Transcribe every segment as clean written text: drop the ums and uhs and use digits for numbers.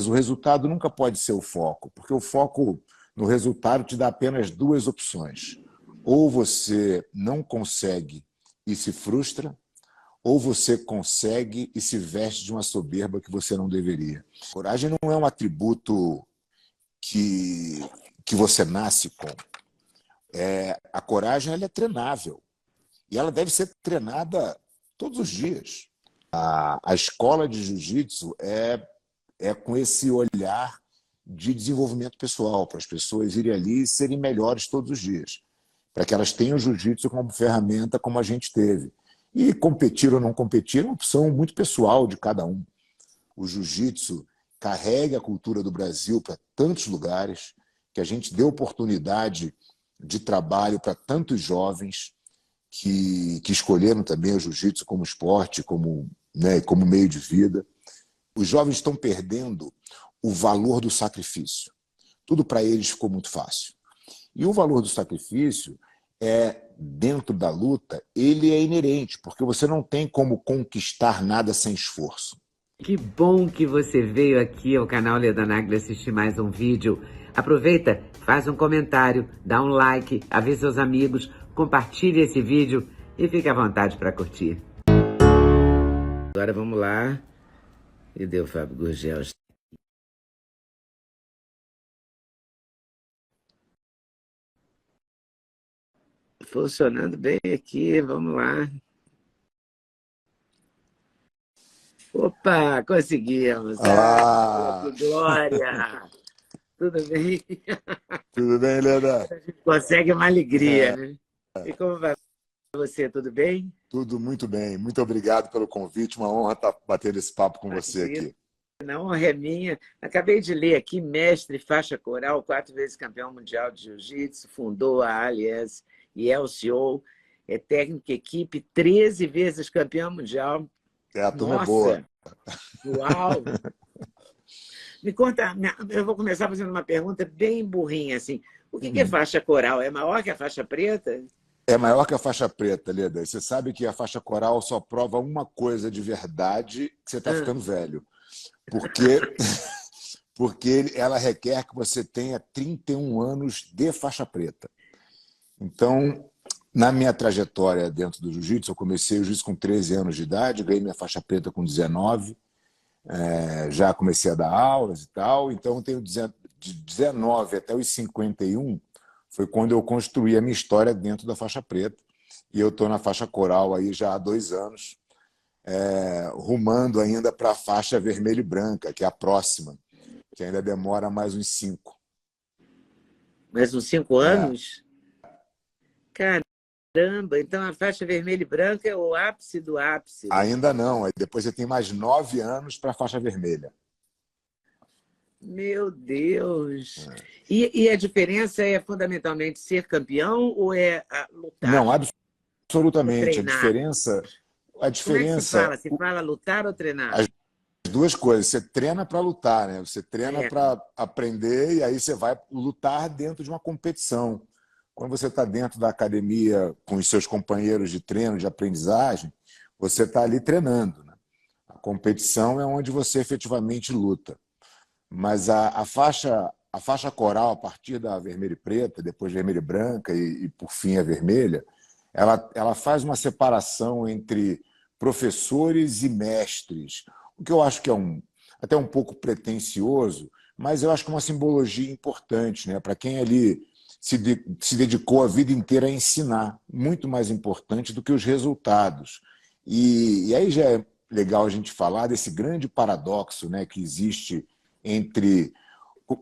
mas o resultado nunca pode ser o foco, porque o foco no resultado te dá apenas duas opções. Ou você não consegue e se frustra, ou você consegue e se veste de uma soberba que você não deveria. Coragem não é um atributo que você nasce com. A coragem ela é treinável e ela deve ser treinada todos os dias. A escola de jiu-jitsu é com esse olhar de desenvolvimento pessoal, para as pessoas irem ali e serem melhores todos os dias, para que elas tenham o jiu-jitsu como ferramenta, como a gente teve. E competir ou não competir é uma opção muito pessoal de cada um. O jiu-jitsu carrega a cultura do Brasil para tantos lugares, que a gente deu oportunidade de trabalho para tantos jovens que escolheram também o jiu-jitsu como esporte, como meio de vida. Os jovens estão perdendo o valor do sacrifício. Tudo para eles ficou muito fácil. E o valor do sacrifício dentro da luta, ele é inerente, porque você não tem como conquistar nada sem esforço. Que bom que você veio aqui ao canal Leda Nagli assistir mais um vídeo. Aproveita, faz um comentário, dá um like, avisa seus amigos, compartilhe esse vídeo e fique à vontade para curtir. Agora vamos lá. Cadê o Fábio Gurgel? Funcionando bem aqui, vamos lá. Opa, conseguimos! Ah! Que glória! Tudo bem? Tudo bem, Leda? A gente consegue uma alegria, né? E como vai você, tudo bem? Tudo muito bem. Muito obrigado pelo convite. Uma honra estar batendo esse papo com você aqui. A honra é minha. Acabei de ler aqui, mestre faixa coral, 4 vezes campeão mundial de jiu-jitsu, fundou a Alias e é o CEO, é técnico equipe, 13 vezes campeão mundial. A turma é boa. Uau! Me conta, eu vou começar fazendo uma pergunta bem burrinha, assim. O que é faixa coral? É maior que a faixa preta? É maior que a faixa preta, Leda. Você sabe que a faixa coral só prova uma coisa de verdade, que você está ficando velho. Porque ela requer que você tenha 31 anos de faixa preta. Então, na minha trajetória dentro do jiu-jitsu, eu comecei o jiu-jitsu com 13 anos de idade, ganhei minha faixa preta com 19, já comecei a dar aulas e tal, então tenho de 19 até os 51, foi quando eu construí a minha história dentro da faixa preta, e eu estou na faixa coral aí já há 2 anos, rumando ainda para a faixa vermelha e branca, que é a próxima, que ainda demora mais uns 5. Mais uns 5 anos? Caramba, então a faixa vermelha e branca é o ápice do ápice. Ainda não, aí depois você tem mais 9 anos para a faixa vermelha. Meu Deus! E a diferença é fundamentalmente ser campeão ou lutar? Não, absolutamente. Treinar? A diferença... Como é que se fala? Se fala lutar ou treinar? As duas coisas. Você treina para lutar, né? Você treina para aprender e aí você vai lutar dentro de uma competição. Quando você está dentro da academia com os seus companheiros de treino, de aprendizagem, você está ali treinando, né? A competição é onde você efetivamente luta. Mas a faixa coral, a partir da vermelha e preta, depois vermelha e branca e por fim a vermelha, ela faz uma separação entre professores e mestres, o que eu acho que é até um pouco pretensioso, mas eu acho que é uma simbologia importante, né? Para quem ali se dedicou a vida inteira a ensinar, muito mais importante do que os resultados. E aí já é legal a gente falar desse grande paradoxo, né, que existe entre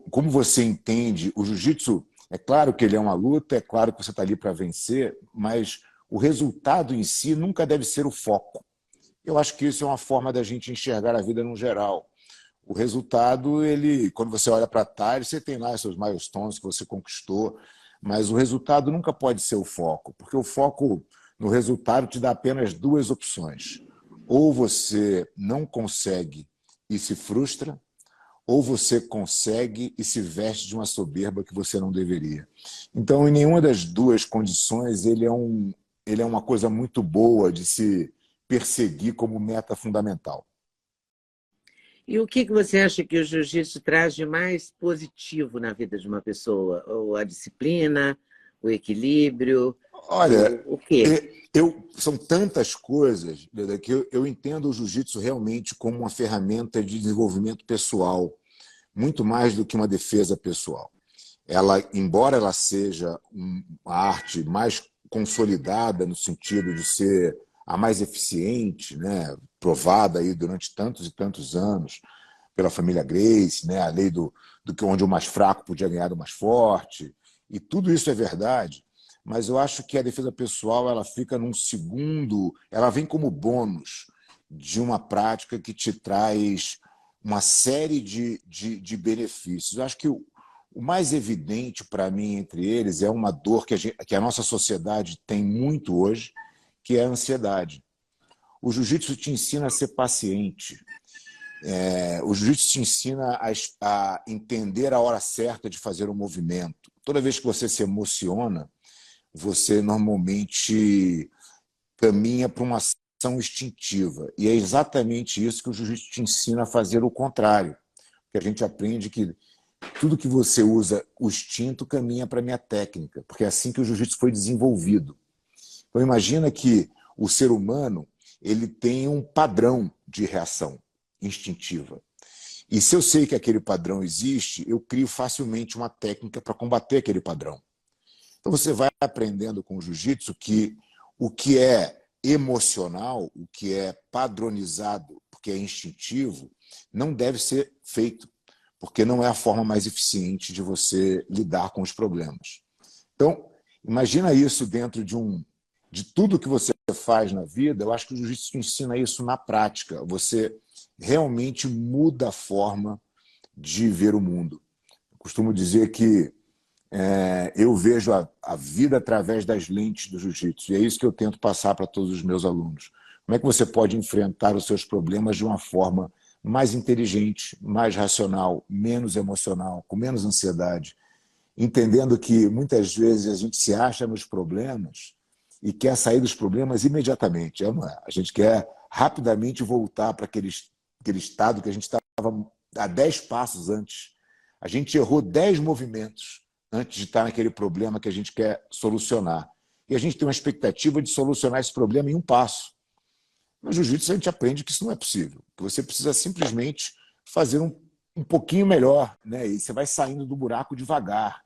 como você entende o jiu-jitsu. É claro que ele é uma luta, é claro que você está ali para vencer, mas o resultado em si nunca deve ser o foco. Eu acho que isso é uma forma da gente enxergar a vida no geral. O resultado, quando você olha para trás, você tem lá os seus milestones que você conquistou, mas o resultado nunca pode ser o foco, porque o foco no resultado te dá apenas duas opções. Ou você não consegue e se frustra, ou você consegue e se veste de uma soberba que você não deveria. Então, em nenhuma das duas condições, ele é uma coisa muito boa de se perseguir como meta fundamental. E o que você acha que o jiu-jitsu traz de mais positivo na vida de uma pessoa? Ou a disciplina, o equilíbrio, Olha, o quê? são tantas coisas, Leda, que eu entendo o jiu-jitsu realmente como uma ferramenta de desenvolvimento pessoal, muito mais do que uma defesa pessoal. Ela, embora ela seja uma arte mais consolidada no sentido de ser a mais eficiente, né, provada aí durante tantos e tantos anos pela família Gracie, né, a lei do que onde o mais fraco podia ganhar do mais forte, e tudo isso é verdade, mas eu acho que a defesa pessoal ela fica num segundo, ela vem como bônus de uma prática que te traz uma série de benefícios. Eu acho que o mais evidente para mim entre eles é uma dor que a nossa sociedade tem muito hoje, que é a ansiedade. O jiu-jitsu te ensina a ser paciente. O jiu-jitsu te ensina a entender a hora certa de fazer um movimento. Toda vez que você se emociona, você normalmente caminha para uma ação instintiva. E é exatamente isso que o jiu-jitsu te ensina a fazer o contrário. Porque a gente aprende que tudo que você usa o instinto caminha para a minha técnica, porque é assim que o jiu-jitsu foi desenvolvido. Então imagina que o ser humano ele tem um padrão de reação instintiva. E se eu sei que aquele padrão existe, eu crio facilmente uma técnica para combater aquele padrão. Então você vai aprendendo com o jiu-jitsu que o que é emocional, o que é padronizado, porque é instintivo, não deve ser feito, porque não é a forma mais eficiente de você lidar com os problemas. Então, imagina isso dentro de tudo que você faz na vida. Eu acho que o jiu-jitsu te ensina isso na prática. Você realmente muda a forma de ver o mundo. Eu costumo dizer que eu vejo a vida através das lentes do jiu-jitsu, e é isso que eu tento passar para todos os meus alunos. Como é que você pode enfrentar os seus problemas de uma forma mais inteligente, mais racional, menos emocional, com menos ansiedade, entendendo que muitas vezes a gente se acha nos problemas e quer sair dos problemas imediatamente. Não é? A gente quer rapidamente voltar para aquele estado que a gente estava a 10 passos antes. A gente errou 10 movimentos antes de estar naquele problema que a gente quer solucionar. E a gente tem uma expectativa de solucionar esse problema em um passo. No jiu-jitsu a gente aprende que isso não é possível, que você precisa simplesmente fazer um pouquinho melhor, né? E você vai saindo do buraco devagar.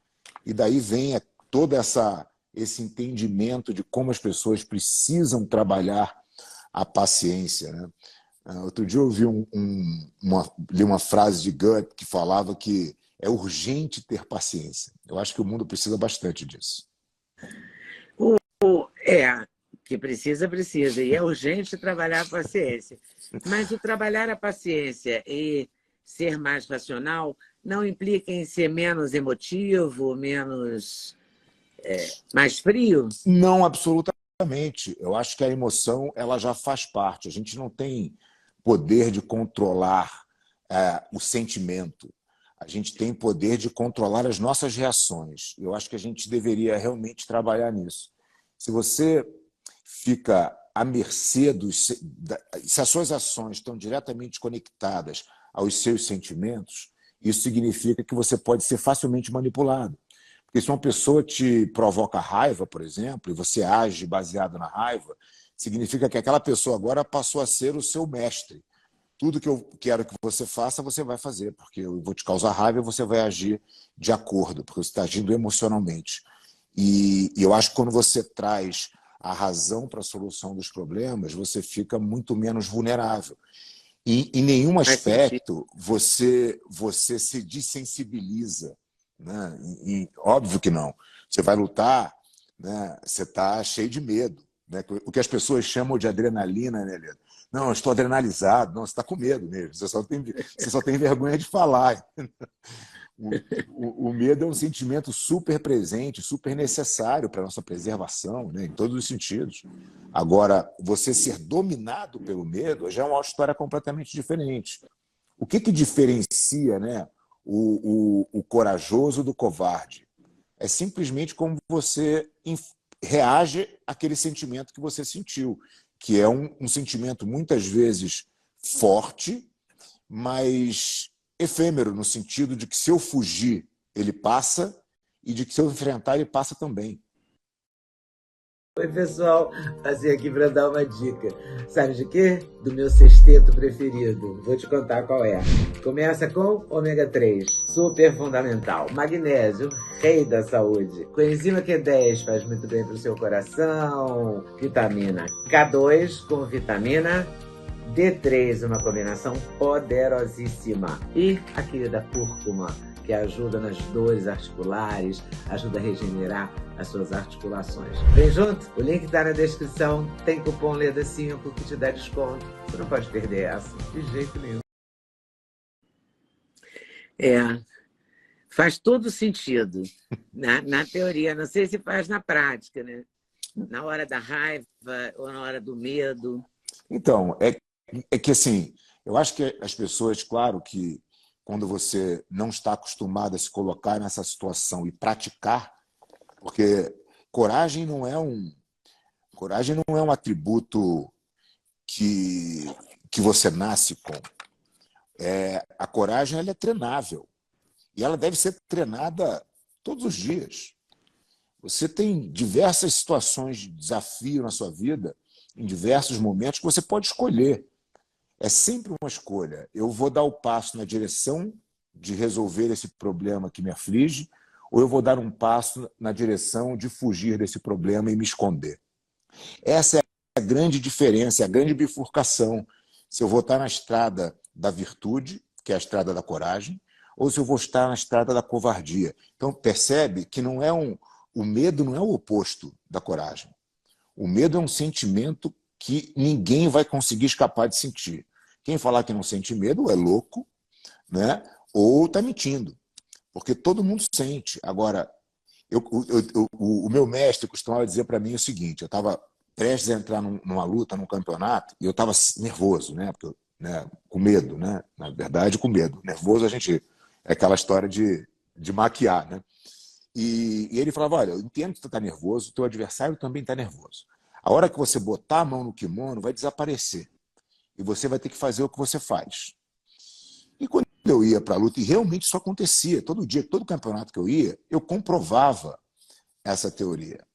E daí vem todo esse entendimento de como as pessoas precisam trabalhar a paciência, né? Outro dia eu ouvi li uma frase de Goethe que falava que é urgente ter paciência. Eu acho que o mundo precisa bastante disso. Que precisa, precisa. E é urgente trabalhar a paciência. Mas o trabalhar a paciência e ser mais racional não implica em ser menos emotivo, mais frio? Não, absolutamente. Eu acho que a emoção ela já faz parte. A gente não tem poder de controlar o sentimento. A gente tem poder de controlar as nossas reações. Eu acho que a gente deveria realmente trabalhar nisso. Se você fica à mercê se as suas ações estão diretamente conectadas aos seus sentimentos, isso significa que você pode ser facilmente manipulado. Porque se uma pessoa te provoca raiva, por exemplo, e você age baseado na raiva, significa que aquela pessoa agora passou a ser o seu mestre. Tudo que eu quero que você faça, você vai fazer, porque eu vou te causar raiva e você vai agir de acordo, porque você está agindo emocionalmente. E eu acho que quando você traz a razão para a solução dos problemas, você fica muito menos vulnerável. E em nenhum aspecto você se desensibiliza, né? Óbvio que não. Você vai lutar, né? Você está cheio de medo, né? O que as pessoas chamam de adrenalina, né, Helena? Não, eu estou adrenalizado. Não, você está com medo mesmo. Você só tem vergonha de falar. O medo é um sentimento super presente, super necessário para a nossa preservação, né, em todos os sentidos. Agora, você ser dominado pelo medo já é uma história completamente diferente. O que diferencia, né, o corajoso do covarde? É simplesmente como você reage àquele sentimento que você sentiu, que é um sentimento muitas vezes forte, mas efêmero, no sentido de que se eu fugir, ele passa, e de que se eu enfrentar, ele passa também. Oi, pessoal, passei aqui para dar uma dica. Sabe de quê? Do meu sexteto preferido. Vou te contar qual é. Começa com ômega 3, super fundamental. Magnésio, rei da saúde. Coenzima Q10 faz muito bem para o seu coração. Vitamina K2 com vitamina D3, uma combinação poderosíssima. E a querida cúrcuma, que ajuda nas dores articulares, ajuda a regenerar as suas articulações. Vem junto? O link está na descrição. Tem cupom LEDA5 que te dá desconto. Você não pode perder essa, de jeito nenhum. Faz todo sentido na teoria. Não sei se faz na prática, né? Na hora da raiva ou na hora do medo. Então, é que assim, eu acho que as pessoas, claro que quando você não está acostumado a se colocar nessa situação e praticar, porque coragem não é um atributo que você nasce com. A coragem ela é treinável e ela deve ser treinada todos os dias. Você tem diversas situações de desafio na sua vida, em diversos momentos, que você pode escolher. É sempre uma escolha. Eu vou dar o passo na direção de resolver esse problema que me aflige, ou eu vou dar um passo na direção de fugir desse problema e me esconder. Essa é a grande diferença, é a grande bifurcação. Se eu vou estar na estrada da virtude, que é a estrada da coragem, ou se eu vou estar na estrada da covardia. Então, percebe que o medo não é o oposto da coragem. O medo é um sentimento que ninguém vai conseguir escapar de sentir. Quem falar que não sente medo é louco, né? Ou está mentindo, porque todo mundo sente. Agora, o meu mestre costumava dizer para mim o seguinte: eu estava prestes a entrar numa luta, num campeonato, e eu estava nervoso, né? Porque, com medo, né? Na verdade, com medo. Nervoso, é aquela história de maquiar, né? E ele falava: olha, eu entendo que você está nervoso, o teu adversário também está nervoso. A hora que você botar a mão no kimono, vai desaparecer. E você vai ter que fazer o que você faz. E quando eu ia para a luta, e realmente isso acontecia, todo dia, todo campeonato que eu ia, eu comprovava essa teoria.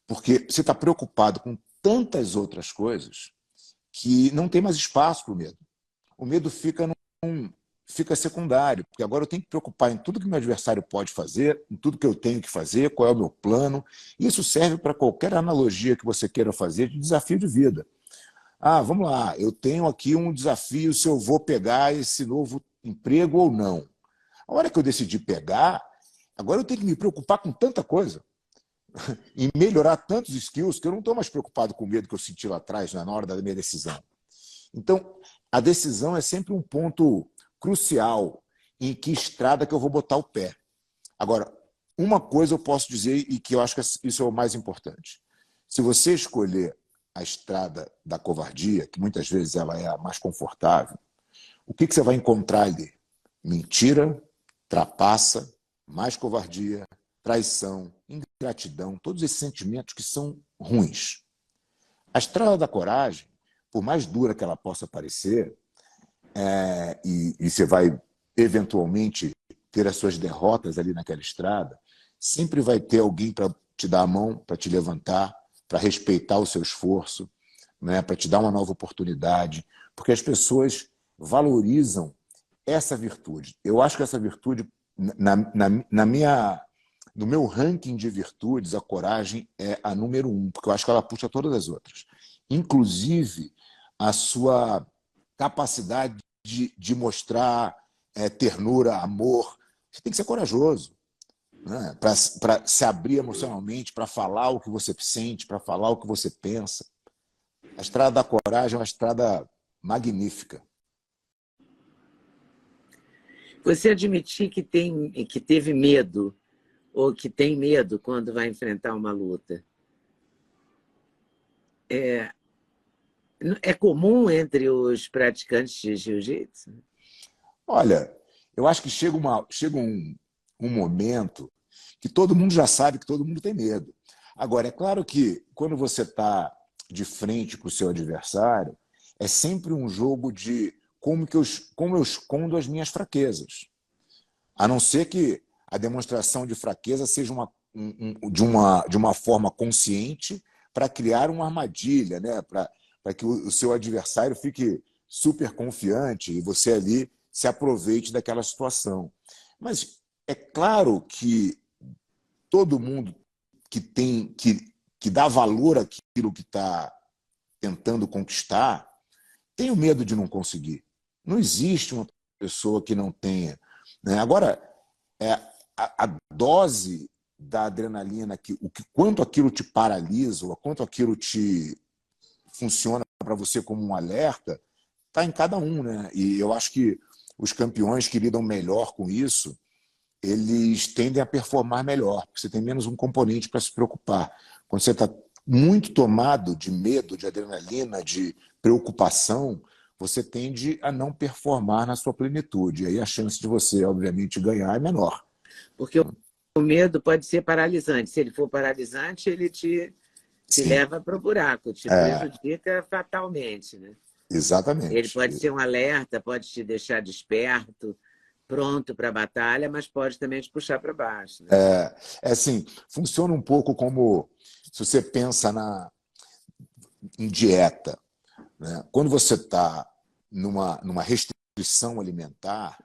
Porque você está preocupado com tantas outras coisas que não tem mais espaço para o medo. O medo fica secundário, porque agora eu tenho que me preocupar em tudo que meu adversário pode fazer, em tudo que eu tenho que fazer, qual é o meu plano. Isso serve para qualquer analogia que você queira fazer de desafio de vida. Vamos lá, eu tenho aqui um desafio se eu vou pegar esse novo emprego ou não. A hora que eu decidi pegar, agora eu tenho que me preocupar com tanta coisa e melhorar tantos skills que eu não estou mais preocupado com o medo que eu senti lá atrás, na hora da minha decisão. Então, a decisão é sempre um ponto crucial em que estrada que eu vou botar o pé. Agora, uma coisa eu posso dizer e que eu acho que isso é o mais importante. Se você escolher a estrada da covardia, que muitas vezes ela é a mais confortável, o que você vai encontrar ali? Mentira, trapaça, mais covardia, traição, ingratidão, todos esses sentimentos que são ruins. A estrada da coragem, por mais dura que ela possa parecer, e você vai eventualmente ter as suas derrotas ali naquela estrada, sempre vai ter alguém para te dar a mão, para te levantar, para respeitar o seu esforço, né, para te dar uma nova oportunidade, porque as pessoas valorizam essa virtude. Eu acho que essa virtude, no meu ranking de virtudes, a coragem é a número 1, porque eu acho que ela puxa todas as outras. Inclusive, a sua capacidade de mostrar ternura, amor. Você tem que ser corajoso, né? Para se abrir emocionalmente, para falar o que você sente, para falar o que você pensa. A estrada da coragem é uma estrada magnífica. Você admitir que teve medo ou que tem medo quando vai enfrentar uma luta é comum entre os praticantes de jiu-jitsu? Olha, eu acho que chega um momento que todo mundo já sabe que todo mundo tem medo. Agora, é claro que quando você está de frente com o seu adversário, é sempre um jogo de como eu escondo as minhas fraquezas. A não ser que a demonstração de fraqueza seja de uma forma consciente para criar uma armadilha, né? Para que o seu adversário fique super confiante e você ali se aproveite daquela situação. Mas é claro que todo mundo que dá valor àquilo que está tentando conquistar tem o medo de não conseguir. Não existe uma pessoa que não tenha. Né? Agora, a dose da adrenalina, quanto aquilo te paralisa, ou quanto aquilo te funciona para você como um alerta, está em cada um. Né? E eu acho que os campeões que lidam melhor com isso, eles tendem a performar melhor, porque você tem menos um componente para se preocupar. Quando você está muito tomado de medo, de adrenalina, de preocupação, você tende a não performar na sua plenitude. E aí a chance de você, obviamente, ganhar é menor. Porque o medo pode ser paralisante. Se ele for paralisante, ele te leva para o buraco, te prejudica fatalmente. Né? Exatamente. Ele pode ser um alerta, pode te deixar desperto, pronto para a batalha, mas pode também te puxar para baixo. Né? Assim, funciona um pouco como se você pensa em dieta. Né? Quando você está numa restrição alimentar,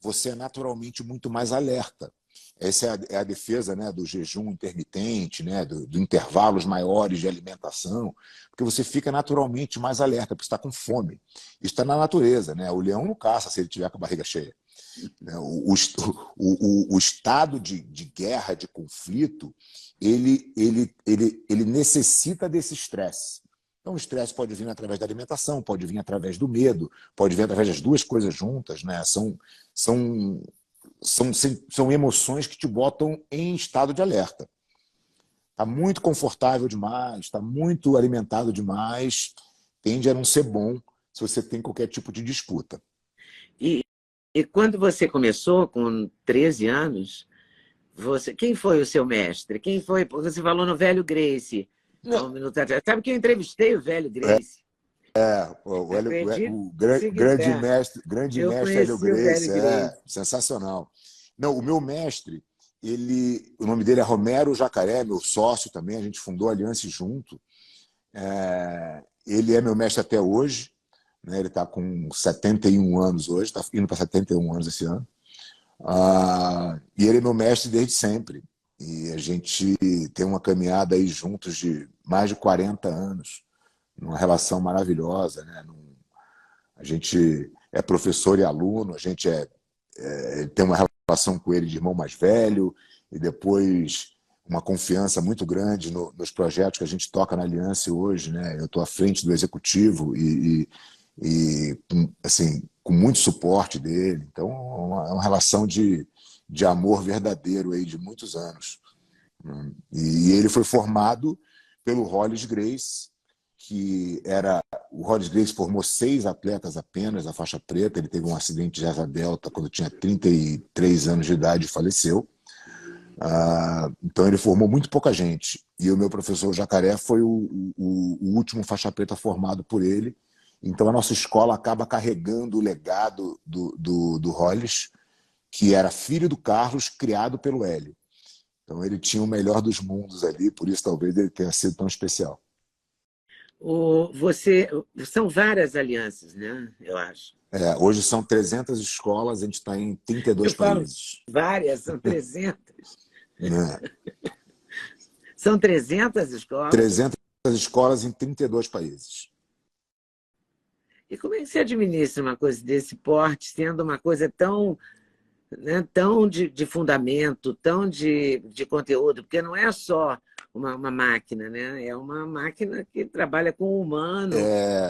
você é naturalmente muito mais alerta. Essa é a defesa, né, do jejum intermitente, né, do intervalos maiores de alimentação, porque você fica naturalmente mais alerta, porque você está com fome. Isso está na natureza. Né? O leão não caça se ele estiver com a barriga cheia. O estado de guerra, de conflito, ele necessita desse estresse. Então, o estresse pode vir através da alimentação, pode vir através do medo, pode vir através das duas coisas juntas. Né? São emoções que te botam em estado de alerta. Está muito confortável demais, está muito alimentado demais, tende a não ser bom se você tem qualquer tipo de disputa. E quando você começou, com 13 anos, quem foi o seu mestre? Quem foi? Porque você falou no Velho Gracie, há um minuto atrás. Sabe que eu entrevistei o Velho Gracie? O grande mestre Hélio Gracie, sensacional. Não, o meu mestre, o nome dele é Romero Jacaré, meu sócio também, a gente fundou a Aliança junto. Ele é meu mestre até hoje, né? Ele está com 71 anos hoje, está indo para 71 anos esse ano. E ele é meu mestre desde sempre. E a gente tem uma caminhada aí juntos de mais de 40 anos, numa relação maravilhosa. Né? A gente é professor e aluno, a gente tem uma relação com ele de irmão mais velho, e depois uma confiança muito grande nos projetos que a gente toca na Aliança hoje. Né? Eu estou à frente do executivo e assim, com muito suporte dele. Então, é uma relação de amor verdadeiro aí de muitos anos. E ele foi formado pelo Hollis Gracie, o Hollis Gracie formou 6 atletas apenas da faixa preta. Ele teve um acidente de asa delta quando tinha 33 anos de idade e faleceu. Então ele formou muito pouca gente. E o meu professor Jacaré foi o último faixa preta formado por ele. Então a nossa escola acaba carregando o legado do Hollis, que era filho do Carlos, criado pelo Hélio. Então ele tinha o melhor dos mundos ali, por isso talvez ele tenha sido tão especial. São várias alianças, né? Eu acho. Hoje são 300 escolas, a gente está em 32 países. Várias, são 300. São 300 escolas? 300 escolas em 32 países. E como é que você administra uma coisa desse porte, sendo uma coisa tão, né, tão de fundamento, tão de conteúdo? Porque não é só uma máquina, né? É uma máquina que trabalha com o humano,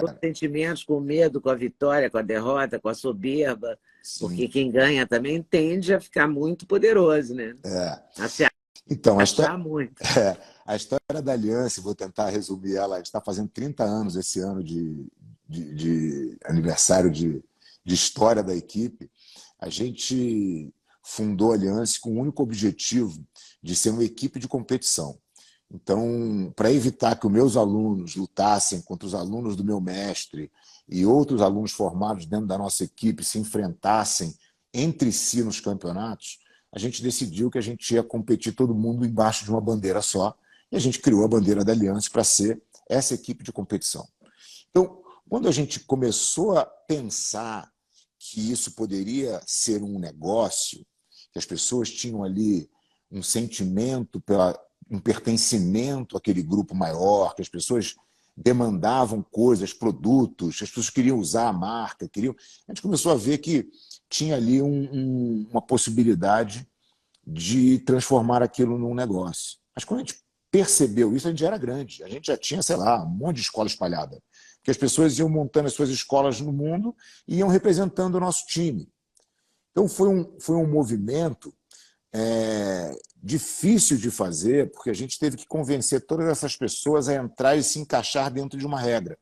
com os sentimentos, com o medo, com a vitória, com a derrota, com a soberba. Sim. Porque quem ganha também tende a ficar muito poderoso, né? Então, a história da Aliança, vou tentar resumir ela, a gente está fazendo 30 anos esse ano de aniversário de história da equipe. A gente fundou a Aliança com o único objetivo de ser uma equipe de competição. Então, para evitar que os meus alunos lutassem contra os alunos do meu mestre e outros alunos formados dentro da nossa equipe se enfrentassem entre si nos campeonatos, a gente decidiu que a gente ia competir todo mundo embaixo de uma bandeira só, e a gente criou a bandeira da Aliança para ser essa equipe de competição. Então, quando a gente começou a pensar que isso poderia ser um negócio, que as pessoas tinham ali um sentimento, um pertencimento àquele grupo maior, que as pessoas demandavam coisas, produtos, as pessoas queriam usar a marca, a gente começou a ver que tinha ali uma possibilidade de transformar aquilo num negócio. Mas quando a gente percebeu isso, a gente já era grande, a gente já tinha, sei lá, um monte de escola espalhada, que as pessoas iam montando as suas escolas no mundo e iam representando o nosso time. Então foi um movimento difícil de fazer, porque a gente teve que convencer todas essas pessoas a entrar e se encaixar dentro de uma regra.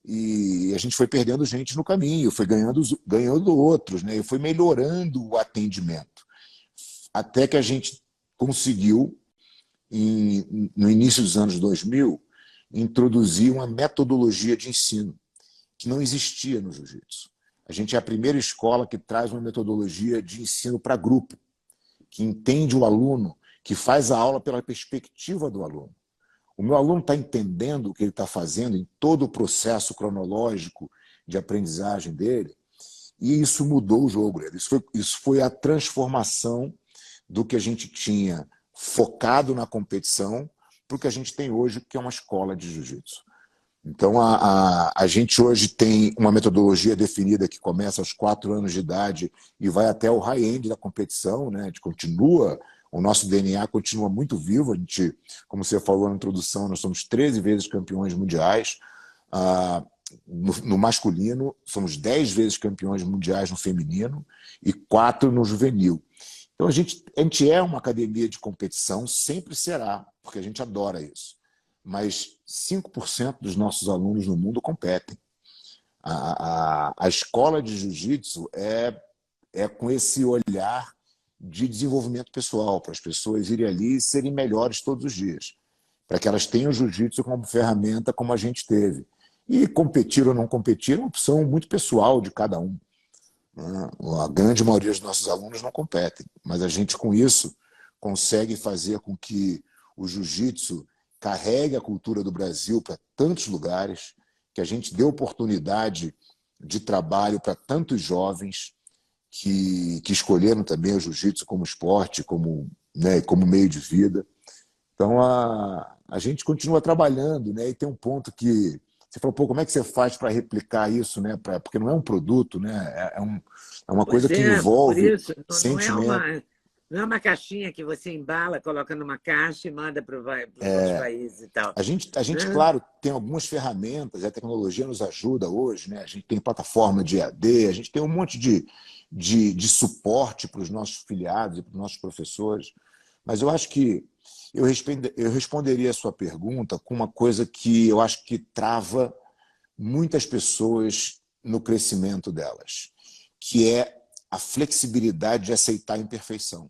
E a gente foi perdendo gente no caminho, foi ganhando outros, né? E foi melhorando o atendimento. Até que a gente conseguiu, no início dos anos 2000, introduzir uma metodologia de ensino que não existia no jiu-jitsu. A gente é a primeira escola que traz uma metodologia de ensino para grupo, que entende o aluno, que faz a aula pela perspectiva do aluno. O meu aluno está entendendo o que ele está fazendo em todo o processo cronológico de aprendizagem dele, e isso mudou o jogo. Isso foi a transformação do que a gente tinha focado na competição para o que a gente tem hoje, que é uma escola de jiu-jitsu. Então, a gente hoje tem uma metodologia definida que começa aos 4 anos de idade e vai até o high-end da competição, né? A gente continua, o nosso DNA continua muito vivo. A gente, como você falou na introdução, nós somos 13 vezes campeões mundiais. No masculino, somos 10 vezes campeões mundiais no feminino e 4 no juvenil. Então, a gente é uma academia de competição, sempre será, porque a gente adora isso. Mas 5% dos nossos alunos no mundo competem. A escola de jiu-jitsu é com esse olhar de desenvolvimento pessoal, para as pessoas irem ali e serem melhores todos os dias, para que elas tenham o jiu-jitsu como ferramenta, como a gente teve. E competir ou não competir é uma opção muito pessoal de cada um. A grande maioria dos nossos alunos não competem, mas a gente, com isso, consegue fazer com que o jiu-jitsu carregue a cultura do Brasil para tantos lugares, que a gente dê oportunidade de trabalho para tantos jovens que escolheram também o jiu-jitsu como esporte, como meio de vida. Então, a gente continua trabalhando, né? E tem um ponto que você falou, pô, como é que você faz para replicar isso, né? Porque não é um produto, né? É uma coisa Pois que é, por envolve isso, sentimento. não é uma caixinha que você embala, coloca numa caixa e manda para os outros países e tal. A gente, Né? claro, tem algumas ferramentas, a tecnologia nos ajuda hoje, né? A gente tem plataforma de EAD, a gente tem um monte de suporte para os nossos filiados e para os nossos professores, mas eu acho que eu responderia a sua pergunta com uma coisa que eu acho que trava muitas pessoas no crescimento delas, que é a flexibilidade de aceitar a imperfeição.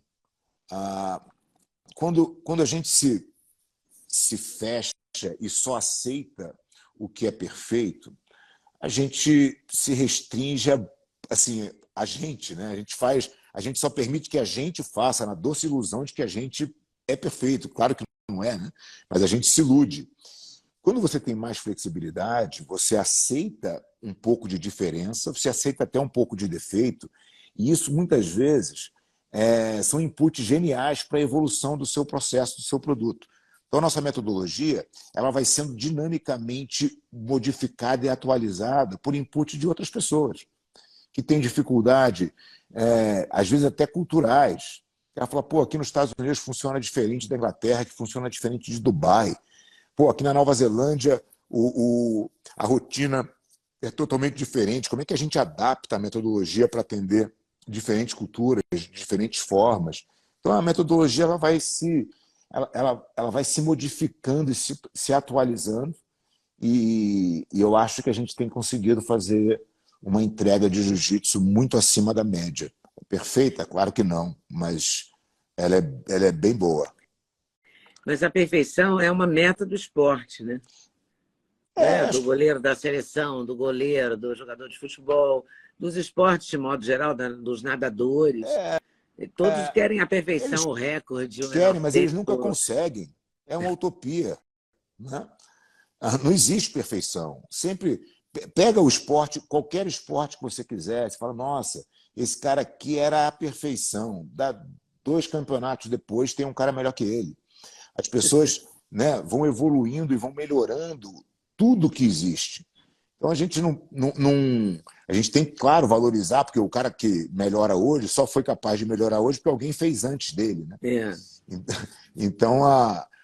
Quando a gente se fecha e só aceita o que é perfeito, a gente se restringe assim, a gente, né? A gente só permite que a gente faça na doce ilusão de que a gente é perfeito. Claro que não é, né? Mas a gente se ilude. Quando você tem mais flexibilidade, você aceita um pouco de diferença, você aceita até um pouco de defeito, e isso muitas vezes são inputs geniais para a evolução do seu processo, do seu produto. Então, a nossa metodologia ela vai sendo dinamicamente modificada e atualizada por input de outras pessoas que têm dificuldade, às vezes até culturais. Ela fala, pô, aqui nos Estados Unidos funciona diferente da Inglaterra, que funciona diferente de Dubai. Pô, aqui na Nova Zelândia a rotina é totalmente diferente. Como é que a gente adapta a metodologia para atender diferentes culturas, diferentes formas? Então, a metodologia ela vai se modificando e se atualizando, e eu acho que a gente tem conseguido fazer uma entrega de jiu-jitsu muito acima da média. Perfeita? Claro que não, mas ela é bem boa. Mas a perfeição é uma meta do esporte, né? né? Do Acho goleiro da seleção, do goleiro, do jogador de futebol, dos esportes de modo geral, dos nadadores. E todos querem a que eles perfeição, o recorde, o menor querem, mas eles nunca tempo. conseguem. É uma utopia, né? Não existe perfeição. Sempre pega o esporte, qualquer esporte que você quiser, você fala, nossa, esse cara aqui era a perfeição. Dá 2 campeonatos depois, tem um cara melhor que ele. As pessoas, né, vão evoluindo e vão melhorando tudo que existe. Então a gente a gente tem que, claro, valorizar, porque o cara que melhora hoje só foi capaz de melhorar hoje porque alguém fez antes dele, né? É. Então,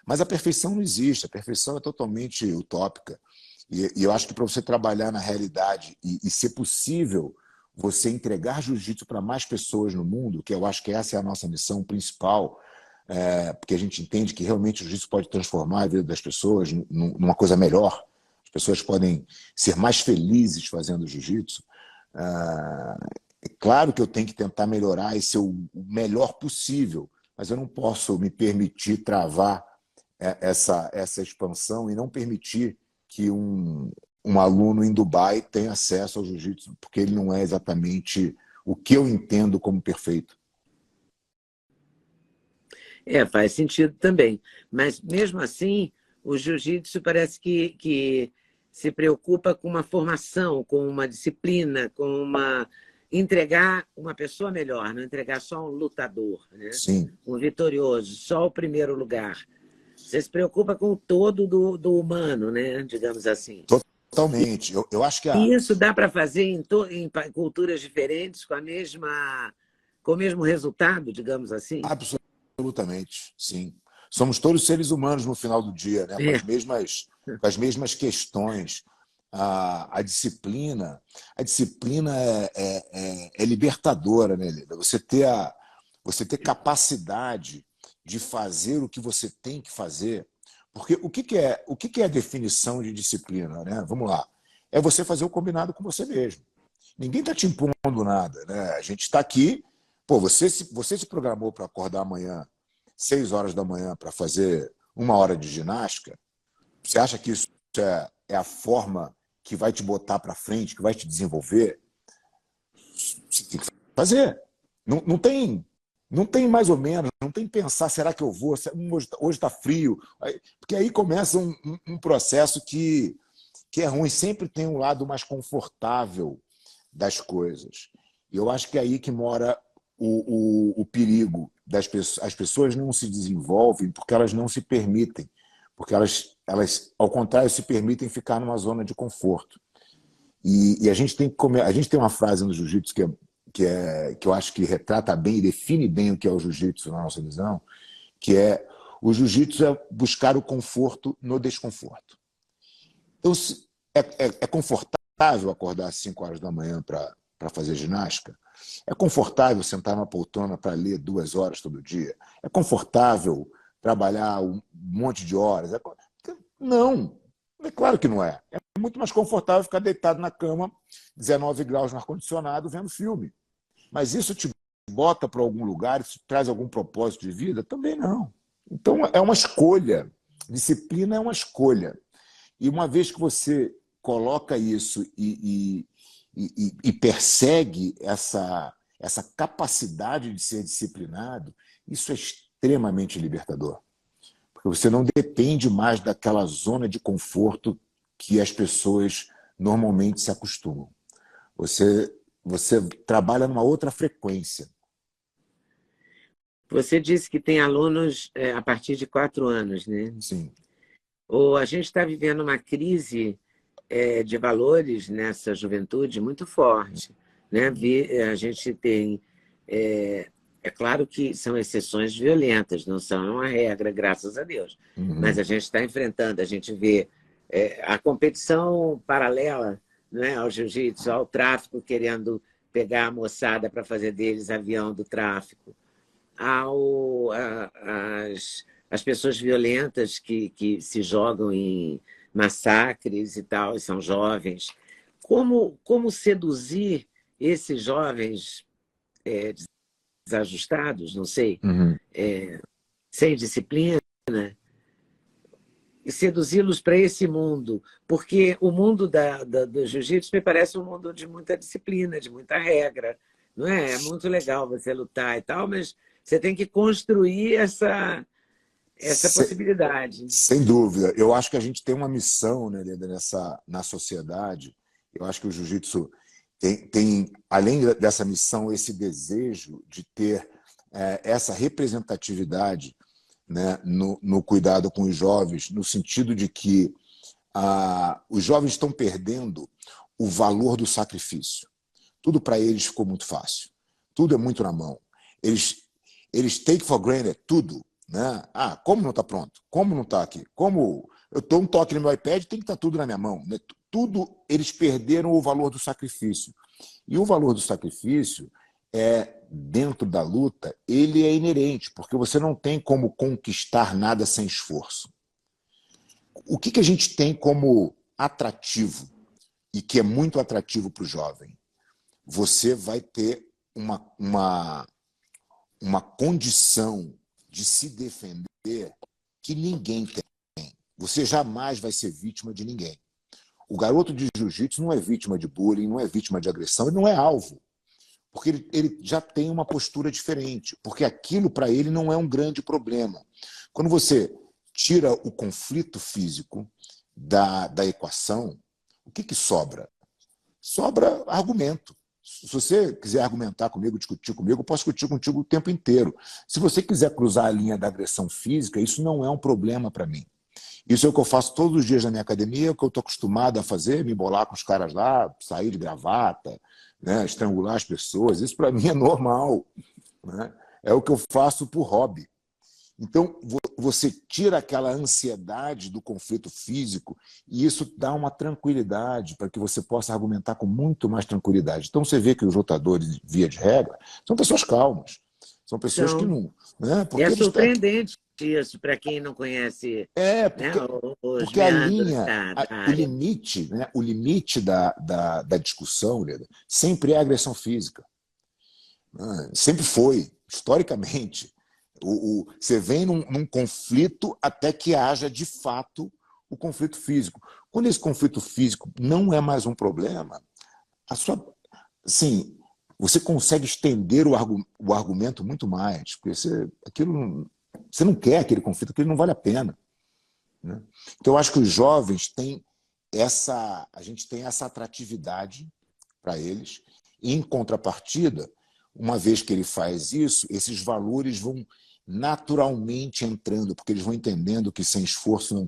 mas a perfeição não existe, a perfeição é totalmente utópica. E eu acho que para você trabalhar na realidade e ser possível você entregar jiu-jitsu para mais pessoas no mundo, que eu acho que essa é a nossa missão principal, porque a gente entende que realmente o jiu-jitsu pode transformar a vida das pessoas numa coisa melhor. As pessoas podem ser mais felizes fazendo jiu-jitsu. É claro que eu tenho que tentar melhorar e ser o melhor possível, mas eu não posso me permitir travar essa expansão e não permitir que um aluno em Dubai tenha acesso ao jiu-jitsu, porque ele não é exatamente o que eu entendo como perfeito. Faz sentido também. Mas, mesmo assim, o jiu-jitsu parece que se preocupa com uma formação, com uma disciplina, com uma entregar uma pessoa melhor, não entregar só um lutador, né? Sim. Um vitorioso, só o primeiro lugar. Você se preocupa com o todo do humano, né? Digamos assim. Totalmente. Eu acho que E isso dá para fazer em culturas diferentes com o mesmo resultado, digamos assim? absolutamente, sim. Somos todos seres humanos no final do dia, né? É. Com as mesmas questões. A disciplina é libertadora, né, Lida? Você ter capacidade de fazer o que você tem que fazer. Porque o que é a definição de disciplina? Né? Vamos lá. É você fazer o combinado com você mesmo. Ninguém está te impondo nada. Né? A gente está aqui. Pô, você se programou para acordar amanhã, 6 horas da manhã, para fazer 1 hora de ginástica. Você acha que isso é a forma que vai te botar para frente, que vai te desenvolver? Você tem que fazer. Não tem mais ou menos, não tem pensar, será que eu vou? Hoje está frio. Porque aí começa um processo que é ruim. Sempre tem um lado mais confortável das coisas. E eu acho que é aí que mora o perigo das pessoas. As pessoas não se desenvolvem porque elas não se permitem. Porque elas, ao contrário, se permitem ficar numa zona de conforto. E a gente a gente tem uma frase no jiu-jitsu que eu acho que retrata bem e define bem o que é o jiu-jitsu na nossa visão, que é o jiu-jitsu é buscar o conforto no desconforto. Então, é confortável acordar às 5 horas da manhã para fazer ginástica? É confortável sentar numa poltrona para ler 2 horas todo dia? É confortável trabalhar um monte de horas? Não, é claro que não é. É muito mais confortável ficar deitado na cama, 19 graus no ar-condicionado, vendo filme. Mas isso te bota para algum lugar, isso traz algum propósito de vida? Também não. Então, é uma escolha. Disciplina é uma escolha. E uma vez que você coloca isso e persegue essa capacidade de ser disciplinado, isso é extremamente libertador. Porque você não depende mais daquela zona de conforto que as pessoas normalmente se acostumam. Você trabalha numa outra frequência. Você disse que tem alunos a partir de 4 anos, né? Sim. A gente está vivendo uma crise de valores nessa juventude muito forte, né? A gente tem... É claro que são exceções violentas, não são a regra, graças a Deus. Mas a gente está enfrentando, a gente vê a competição paralela, né, ao jiu-jitsu, ao tráfico, querendo pegar a moçada para fazer deles avião do tráfico, as pessoas violentas que se jogam em massacres e tal, e são jovens. Como seduzir esses jovens desajustados, não sei, sem disciplina? seduzi-los para esse mundo, porque o mundo do jiu-jitsu me parece um mundo de muita disciplina, de muita regra, não é? É muito legal você lutar e tal, mas você tem que construir essa possibilidade. Sem dúvida. Eu acho que a gente tem uma missão, né, Leda, na sociedade. Eu acho que o jiu-jitsu tem, além dessa missão, esse desejo de ter essa representatividade, né, no cuidado com os jovens, no sentido de que os jovens estão perdendo o valor do sacrifício. Tudo para eles ficou muito fácil. Tudo é muito na mão. Eles take for granted tudo. Né? Como não está pronto? Como não está aqui? Como eu dou um toque no meu iPad, tem que estar tudo na minha mão. Né? Tudo, eles perderam o valor do sacrifício. E o valor do sacrifício dentro da luta, ele é inerente, porque você não tem como conquistar nada sem esforço. O que a gente tem como atrativo, e que é muito atrativo para o jovem? Você vai ter uma condição de se defender que ninguém tem. Você jamais vai ser vítima de ninguém. O garoto de jiu-jitsu não é vítima de bullying, não é vítima de agressão, ele não é alvo. Porque ele já tem uma postura diferente, porque aquilo para ele não é um grande problema. Quando você tira o conflito físico da equação, o que sobra? Sobra argumento. Se você quiser argumentar comigo, discutir comigo, eu posso discutir contigo o tempo inteiro. Se você quiser cruzar a linha da agressão física, isso não é um problema para mim. Isso é o que eu faço todos os dias na minha academia, o que eu estou acostumado a fazer, me embolar com os caras lá, sair de gravata, né, estrangular as pessoas. Isso para mim é normal. Né? É o que eu faço por hobby. Então, você tira aquela ansiedade do conflito físico e isso dá uma tranquilidade para que você possa argumentar com muito mais tranquilidade. Então, você vê que os lutadores, via de regra, são pessoas calmas. São pessoas que não... Né? Porque surpreendente isso, para quem não conhece porque a linha, o limite, né? O limite da discussão, Leda, sempre é a agressão física. Sempre foi, historicamente. Você vem num conflito até que haja, de fato, o conflito físico. Quando esse conflito físico não é mais um problema, você consegue estender o argumento muito mais, porque você não quer aquele conflito, aquilo não vale a pena. Né? Então, eu acho que os jovens a gente tem essa atratividade para eles, e, em contrapartida, uma vez que ele faz isso, esses valores vão naturalmente entrando, porque eles vão entendendo que sem esforço não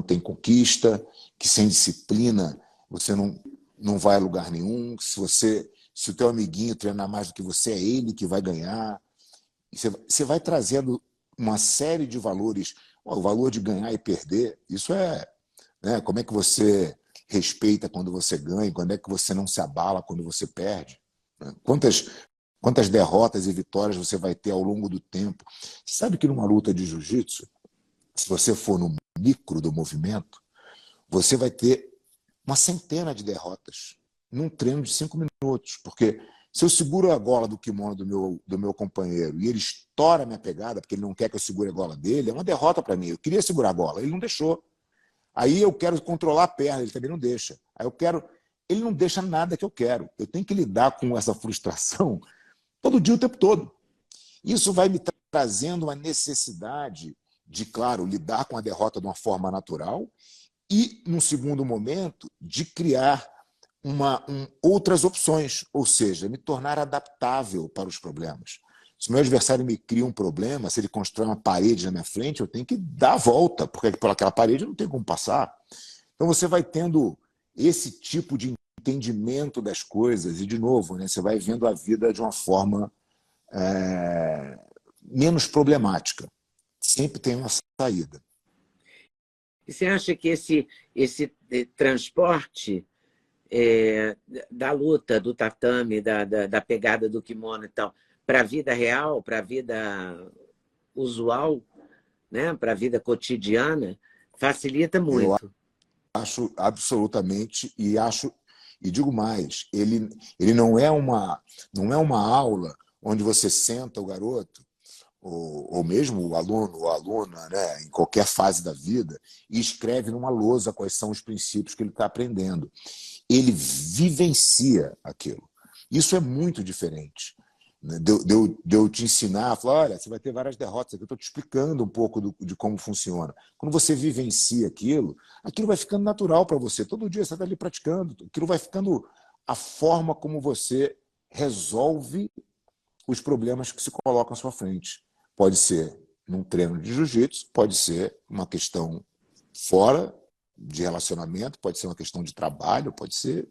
tem conquista, que sem disciplina você não vai a lugar nenhum, se o teu amiguinho treinar mais do que você, é ele que vai ganhar. Você vai trazendo uma série de valores. O valor de ganhar e perder, isso né, como é que você respeita quando você ganha, quando é que você não se abala quando você perde. Né? Quantas derrotas e vitórias você vai ter ao longo do tempo. Sabe que numa luta de jiu-jitsu, se você for no micro do movimento, você vai ter uma centena de derrotas num treino de 5 minutos. Porque se eu seguro a gola do kimono do meu companheiro e ele estoura a minha pegada, porque ele não quer que eu segure a gola dele, é uma derrota para mim. Eu queria segurar a gola, ele não deixou. Aí eu quero controlar a perna, ele também não deixa. Ele não deixa nada que eu quero. Eu tenho que lidar com essa frustração todo dia, o tempo todo. Isso vai me trazendo uma necessidade de, claro, lidar com a derrota de uma forma natural e, num segundo momento, de criar outras opções, ou seja, me tornar adaptável para os problemas. Se o meu adversário me cria um problema, se ele constrói uma parede na minha frente, eu tenho que dar a volta, porque por aquela parede eu não tenho como passar. Então você vai tendo esse tipo de entendimento das coisas e, de novo, né, você vai vendo a vida de uma forma menos problemática. Sempre tem uma saída. E você acha que esse transporte da luta, do tatame, da pegada do kimono e tal, para a vida real, para a vida usual, né, para a vida cotidiana, facilita muito? Eu acho absolutamente, e digo mais, ele não é uma aula onde você senta o garoto, ou mesmo o aluno ou a aluna, né, em qualquer fase da vida, e escreve numa lousa quais são os princípios que ele está aprendendo. Ele vivencia aquilo. Isso é muito diferente. Né? De eu te ensinar, falar, olha, você vai ter várias derrotas aqui, eu estou te explicando um pouco de como funciona. Quando você vivencia aquilo, aquilo vai ficando natural para você. Todo dia você está ali praticando, aquilo vai ficando a forma como você resolve os problemas que se colocam à sua frente. Pode ser num treino de jiu-jitsu, pode ser uma questão fora de relacionamento, pode ser uma questão de trabalho, pode ser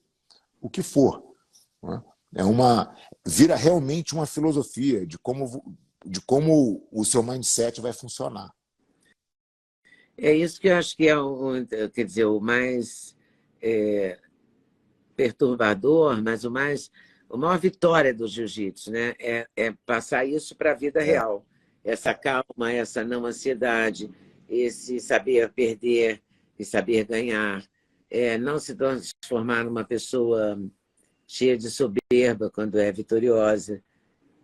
o que for. Né? Vira realmente uma filosofia de como o seu mindset vai funcionar. É isso que eu acho que é quer dizer, o mais perturbador, mas a maior vitória do jiu-jitsu, né? É passar isso para a vida real. Essa calma, essa não ansiedade, esse saber perder e saber ganhar. Não se transformar numa pessoa cheia de soberba quando é vitoriosa.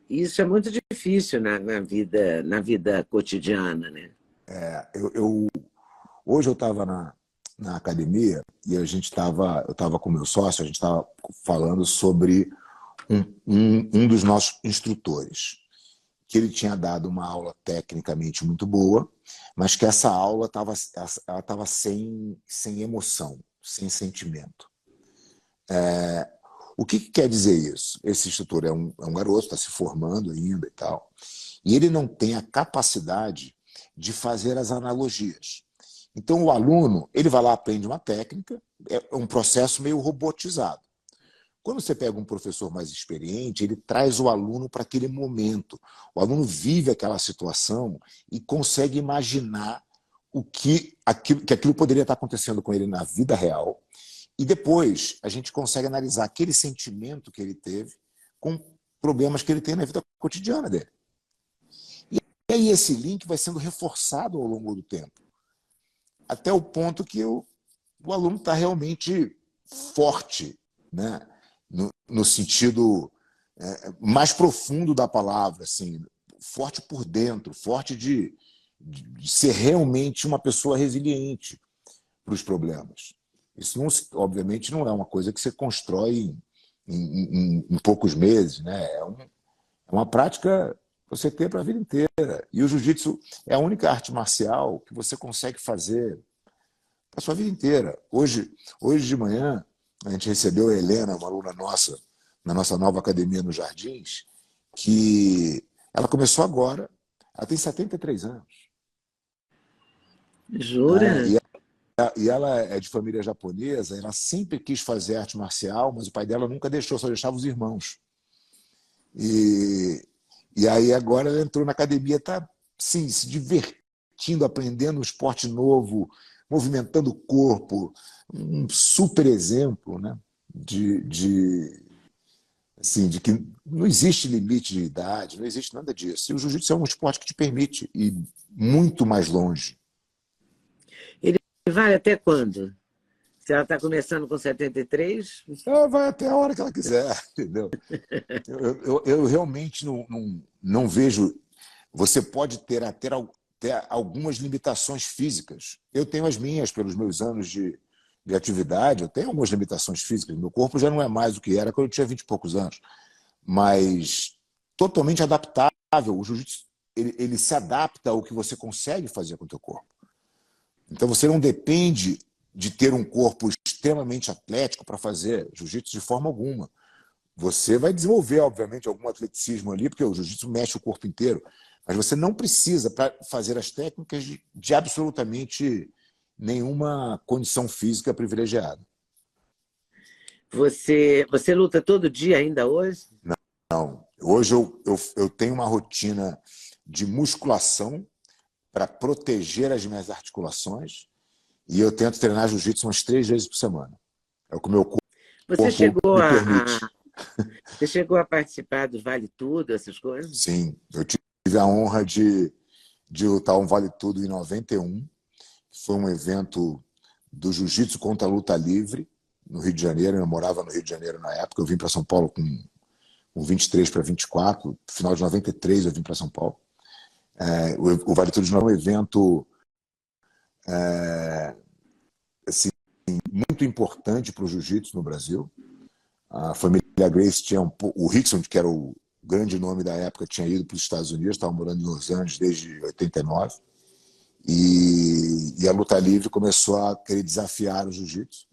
Isso é muito difícil na vida cotidiana, né? Hoje eu estava na academia e eu estava com o meu sócio, a gente estava falando sobre um dos nossos instrutores, que ele tinha dado uma aula tecnicamente muito boa, mas que essa aula estava sem emoção, sem sentimento. O que quer dizer isso? Esse instrutor é um garoto, está se formando ainda e tal, e ele não tem a capacidade de fazer as analogias. Então, o aluno, ele vai lá, aprende uma técnica, é um processo meio robotizado. Quando você pega um professor mais experiente, ele traz o aluno para aquele momento. O aluno vive aquela situação e consegue imaginar que aquilo poderia estar acontecendo com ele na vida real. E depois a gente consegue analisar aquele sentimento que ele teve com problemas que ele tem na vida cotidiana dele. E aí esse link vai sendo reforçado ao longo do tempo, até o ponto que o aluno está realmente forte, né? No sentido mais profundo da palavra, assim, forte por dentro, forte de ser realmente uma pessoa resiliente para os problemas. Isso, obviamente, não é uma coisa que você constrói em poucos meses, né? É uma prática que você tem para a vida inteira. E o jiu-jitsu é a única arte marcial que você consegue fazer a sua vida inteira. Hoje de manhã, a gente recebeu a Helena, uma aluna nossa, na nossa nova academia nos Jardins, que ela começou agora, ela tem 73 anos. Jura? E ela é de família japonesa, ela sempre quis fazer arte marcial, mas o pai dela nunca deixou, só deixava os irmãos. E aí agora ela entrou na academia, está sim, se divertindo, aprendendo um esporte novo, movimentando o corpo, um super exemplo, né? Assim, de que não existe limite de idade, não existe nada disso. E o jiu-jitsu é um esporte que te permite ir muito mais longe. Ele vai até quando? Se ela está começando com 73? Ela vai até a hora que ela quiser, entendeu? Eu realmente não vejo. Você pode ter até algumas limitações físicas. Eu tenho as minhas, pelos meus anos de atividade, eu tenho algumas limitações físicas. Meu corpo já não é mais o que era quando eu tinha 20 e poucos anos. Mas totalmente adaptável. O jiu-jitsu ele se adapta ao que você consegue fazer com o teu corpo. Então você não depende de ter um corpo extremamente atlético para fazer jiu-jitsu de forma alguma. Você vai desenvolver, obviamente, algum atleticismo ali, porque o jiu-jitsu mexe o corpo inteiro, mas você não precisa para fazer as técnicas de absolutamente nenhuma condição física privilegiada. Você luta todo dia ainda hoje? Não. Hoje eu tenho uma rotina de musculação para proteger as minhas articulações e eu tento treinar jiu-jitsu umas 3 vezes por semana. É o que o meu corpo me permite. Você chegou a participar do Vale Tudo, essas coisas? Sim, eu tive a honra de lutar um Vale Tudo em 91. Foi um evento do jiu-jitsu contra a luta livre no Rio de Janeiro. Eu morava no Rio de Janeiro na época. Eu vim para São Paulo com 23 para 24. No final de 93 eu vim para São Paulo. O Vale Tudo é um evento assim, muito importante para o jiu-jitsu no Brasil. A família Gracie tinha o Rickson, que era o grande nome da época, tinha ido para os Estados Unidos, estava morando em Los Angeles desde 89. E a luta livre começou a querer desafiar o jiu-jitsu.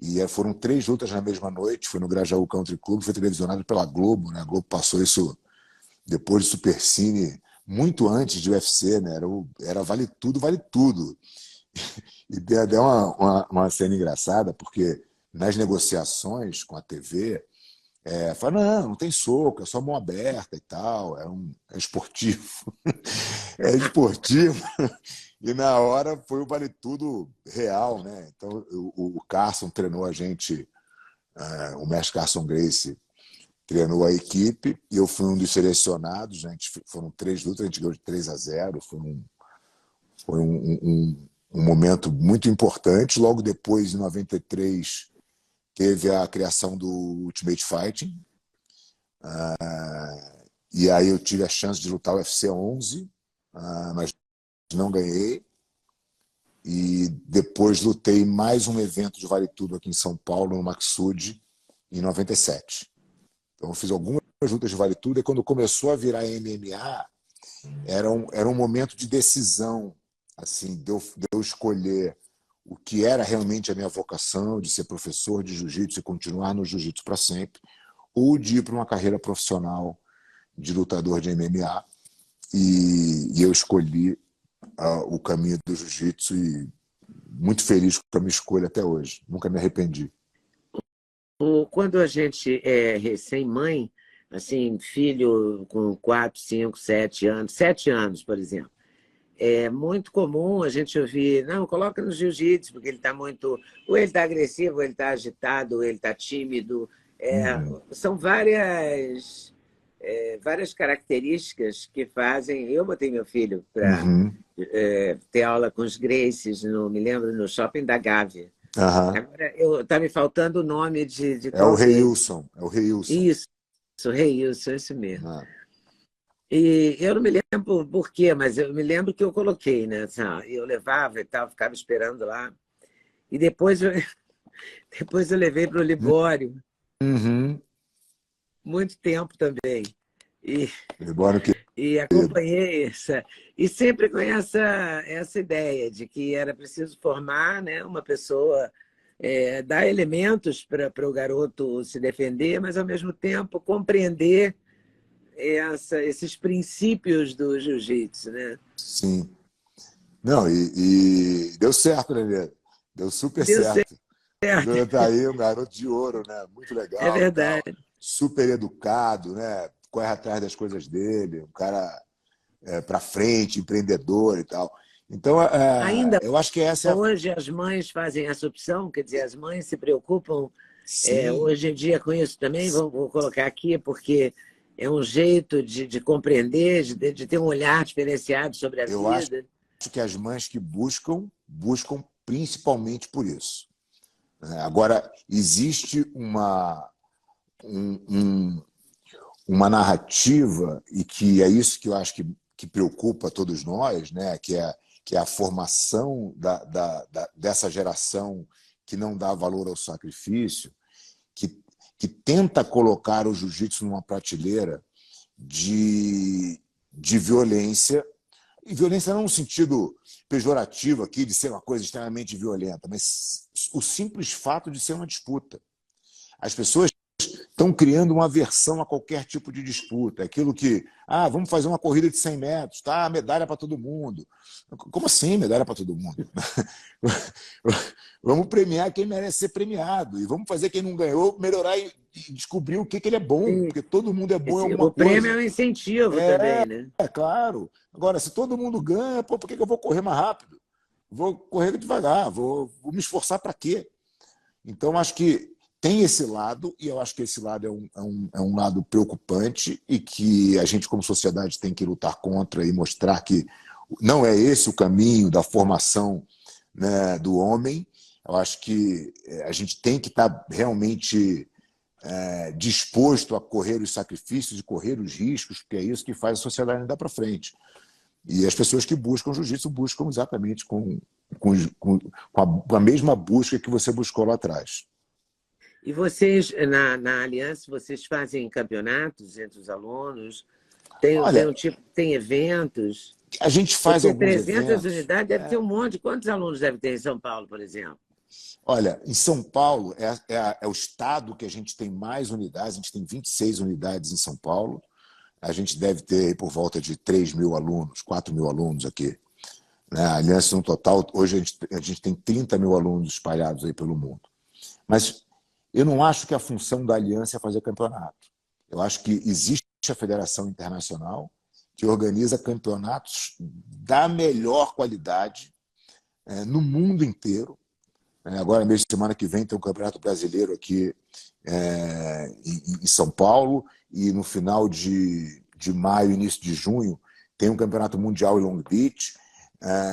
E foram 3 lutas na mesma noite. Foi no Grajaú Country Club, foi televisionado pela Globo, né? A Globo passou isso depois do Supercine, muito antes de UFC, né? Era vale tudo, vale tudo. E deu uma cena engraçada, porque nas negociações com a TV, fala, não tem soco, é só mão aberta e tal, é esportivo. É esportivo. E na hora foi o vale tudo real, né? Então o Carson treinou a gente, o mestre Carson Gracie treinou a equipe, e eu fui um dos selecionados. Foram 3 lutas, a gente ganhou de 3-0, foi um momento muito importante. Logo depois, em 93, teve a criação do Ultimate Fighting, e aí eu tive a chance de lutar o UFC 11, mas não ganhei. E depois lutei mais um evento de Vale Tudo aqui em São Paulo, no Maxud, em 97. Então eu fiz algumas lutas de Vale Tudo, e quando começou a virar MMA, era um momento de decisão, assim, de eu escolher o que era realmente a minha vocação, de ser professor de jiu-jitsu e continuar no jiu-jitsu para sempre, ou de ir para uma carreira profissional de lutador de MMA. E eu escolhi o caminho do jiu-jitsu, e muito feliz com a minha escolha até hoje. Nunca me arrependi. Quando a gente é recém-mãe, assim, filho com 4, 5, 7 anos, 7 anos, por exemplo, é muito comum a gente ouvir, não, coloca no jiu-jitsu, porque ele está muito... Ou ele está agressivo, ou ele está agitado, ou ele está tímido. São várias características que fazem... Eu botei meu filho para ter aula com os Gracies, me lembro, no shopping da Gávea. Agora, está me faltando o nome de É o qual deles. Reilson. É o Reilson. Isso, Reilson, isso mesmo. E eu não me lembro por quê, mas eu me lembro que eu coloquei, né? Assim, eu levava e tal, ficava esperando lá. E depois eu levei para o Libório. Muito tempo também. Libório que... E acompanhei essa. E sempre com essa ideia de que era preciso formar, né, uma pessoa, dar elementos para o garoto se defender, mas, ao mesmo tempo, compreender esses princípios do jiu-jitsu, né? Sim. Não, e deu certo, né? Deu super certo. O Júnior tá aí, um garoto de ouro, né? Muito legal. É verdade. Tal. Super educado, né? Corre atrás das coisas dele, um cara para frente, empreendedor e tal. Então, Ainda eu acho que essa hoje as mães fazem essa opção, quer dizer, as mães se preocupam hoje em dia com isso também, vou colocar aqui, porque é um jeito de compreender, de ter um olhar diferenciado sobre a eu vida. Acho que as mães que buscam principalmente por isso. Agora, existe uma narrativa, e que é isso que eu acho que preocupa todos nós, né? que é a formação dessa geração que não dá valor ao sacrifício, que tenta colocar o jiu-jitsu numa prateleira de violência, e violência não no sentido pejorativo aqui, de ser uma coisa extremamente violenta, mas o simples fato de ser uma disputa. As pessoas estão criando uma aversão a qualquer tipo de disputa. Aquilo que, vamos fazer uma corrida de 100 metros, tá? Medalha para todo mundo. Como assim medalha para todo mundo? Vamos premiar quem merece ser premiado, e vamos fazer quem não ganhou melhorar e descobrir o que ele é bom, porque todo mundo é bom em alguma coisa. O prêmio é um incentivo também, né? É claro. Agora, se todo mundo ganha, por que eu vou correr mais rápido? Vou correr devagar, vou me esforçar para quê? Então, acho que tem esse lado, e eu acho que esse lado é um lado preocupante, e que a gente, como sociedade, tem que lutar contra e mostrar que não é esse o caminho da formação, né, do homem. Eu acho que a gente tem que estar realmente disposto a correr os sacrifícios e correr os riscos, porque é isso que faz a sociedade andar para frente. E as pessoas que buscam jiu-jitsu buscam exatamente com a mesma busca que você buscou lá atrás. E vocês, na Aliança, vocês fazem campeonatos entre os alunos? Olha, Tem eventos? a gente faz Porque alguns 300 eventos. unidades deve ter um monte. Quantos alunos deve ter em São Paulo, por exemplo? Olha, em São Paulo é o estado que a gente tem mais unidades, a gente tem 26 unidades em São Paulo. A gente deve ter por volta de 3 mil alunos, 4 mil alunos aqui. A Aliança, no total, hoje a gente tem 30 mil alunos espalhados aí pelo mundo. Mas eu não acho que a função da Aliança é fazer campeonato. Eu acho que existe a Federação Internacional que organiza campeonatos da melhor qualidade no mundo inteiro. Agora, mesmo semana que vem, tem um campeonato brasileiro aqui em São Paulo, e no final de maio, início de junho, tem um campeonato mundial em Long Beach.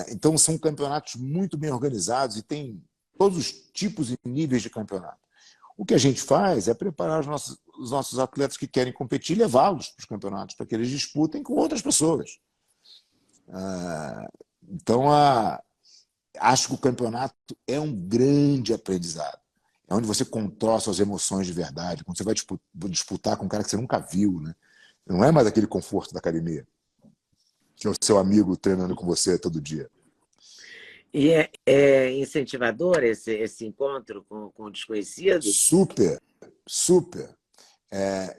Então, são campeonatos muito bem organizados e tem todos os tipos e níveis de campeonato. O que a gente faz é preparar os nossos atletas que querem competir e levá-los para os campeonatos, para que eles disputem com outras pessoas. Então, acho que o campeonato é um grande aprendizado. É onde você controla suas emoções de verdade, quando você vai disputar com um cara que você nunca viu, né? Não é mais aquele conforto da academia, que é o seu amigo treinando com você todo dia. E é incentivador esse encontro com desconhecidos? Super, super.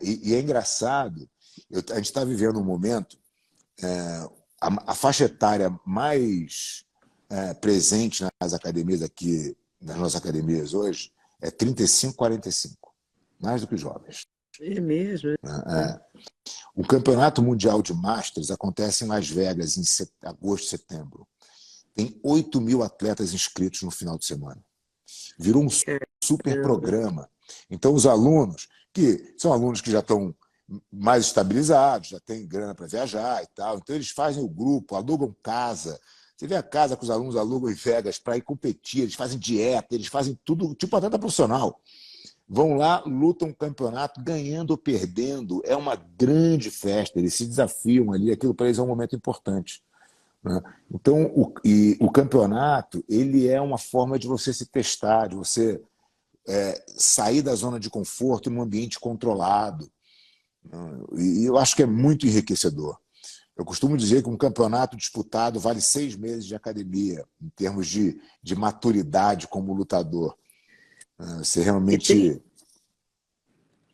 E é engraçado, a gente está vivendo um momento, a faixa etária mais presente nas academias aqui, nas nossas academias hoje, é 35, 45, mais do que jovens. É mesmo. O Campeonato Mundial de Masters acontece em Las Vegas em agosto, setembro. Tem 8 mil atletas inscritos no final de semana. Virou um super programa. Então, os alunos, que são alunos que já estão mais estabilizados, já têm grana para viajar e tal, então eles fazem o grupo, alugam casa. Você vê a casa que os alunos alugam em Vegas para ir competir, eles fazem dieta, eles fazem tudo, tipo atleta profissional. Vão lá, lutam um campeonato, ganhando ou perdendo. É uma grande festa, eles se desafiam ali, aquilo para eles é um momento importante. Então, o campeonato, ele é uma forma de você se testar, de você sair da zona de conforto num ambiente controlado. E eu acho que é muito enriquecedor. Eu costumo dizer que um campeonato disputado vale 6 meses de academia, em termos de maturidade como lutador. Você realmente...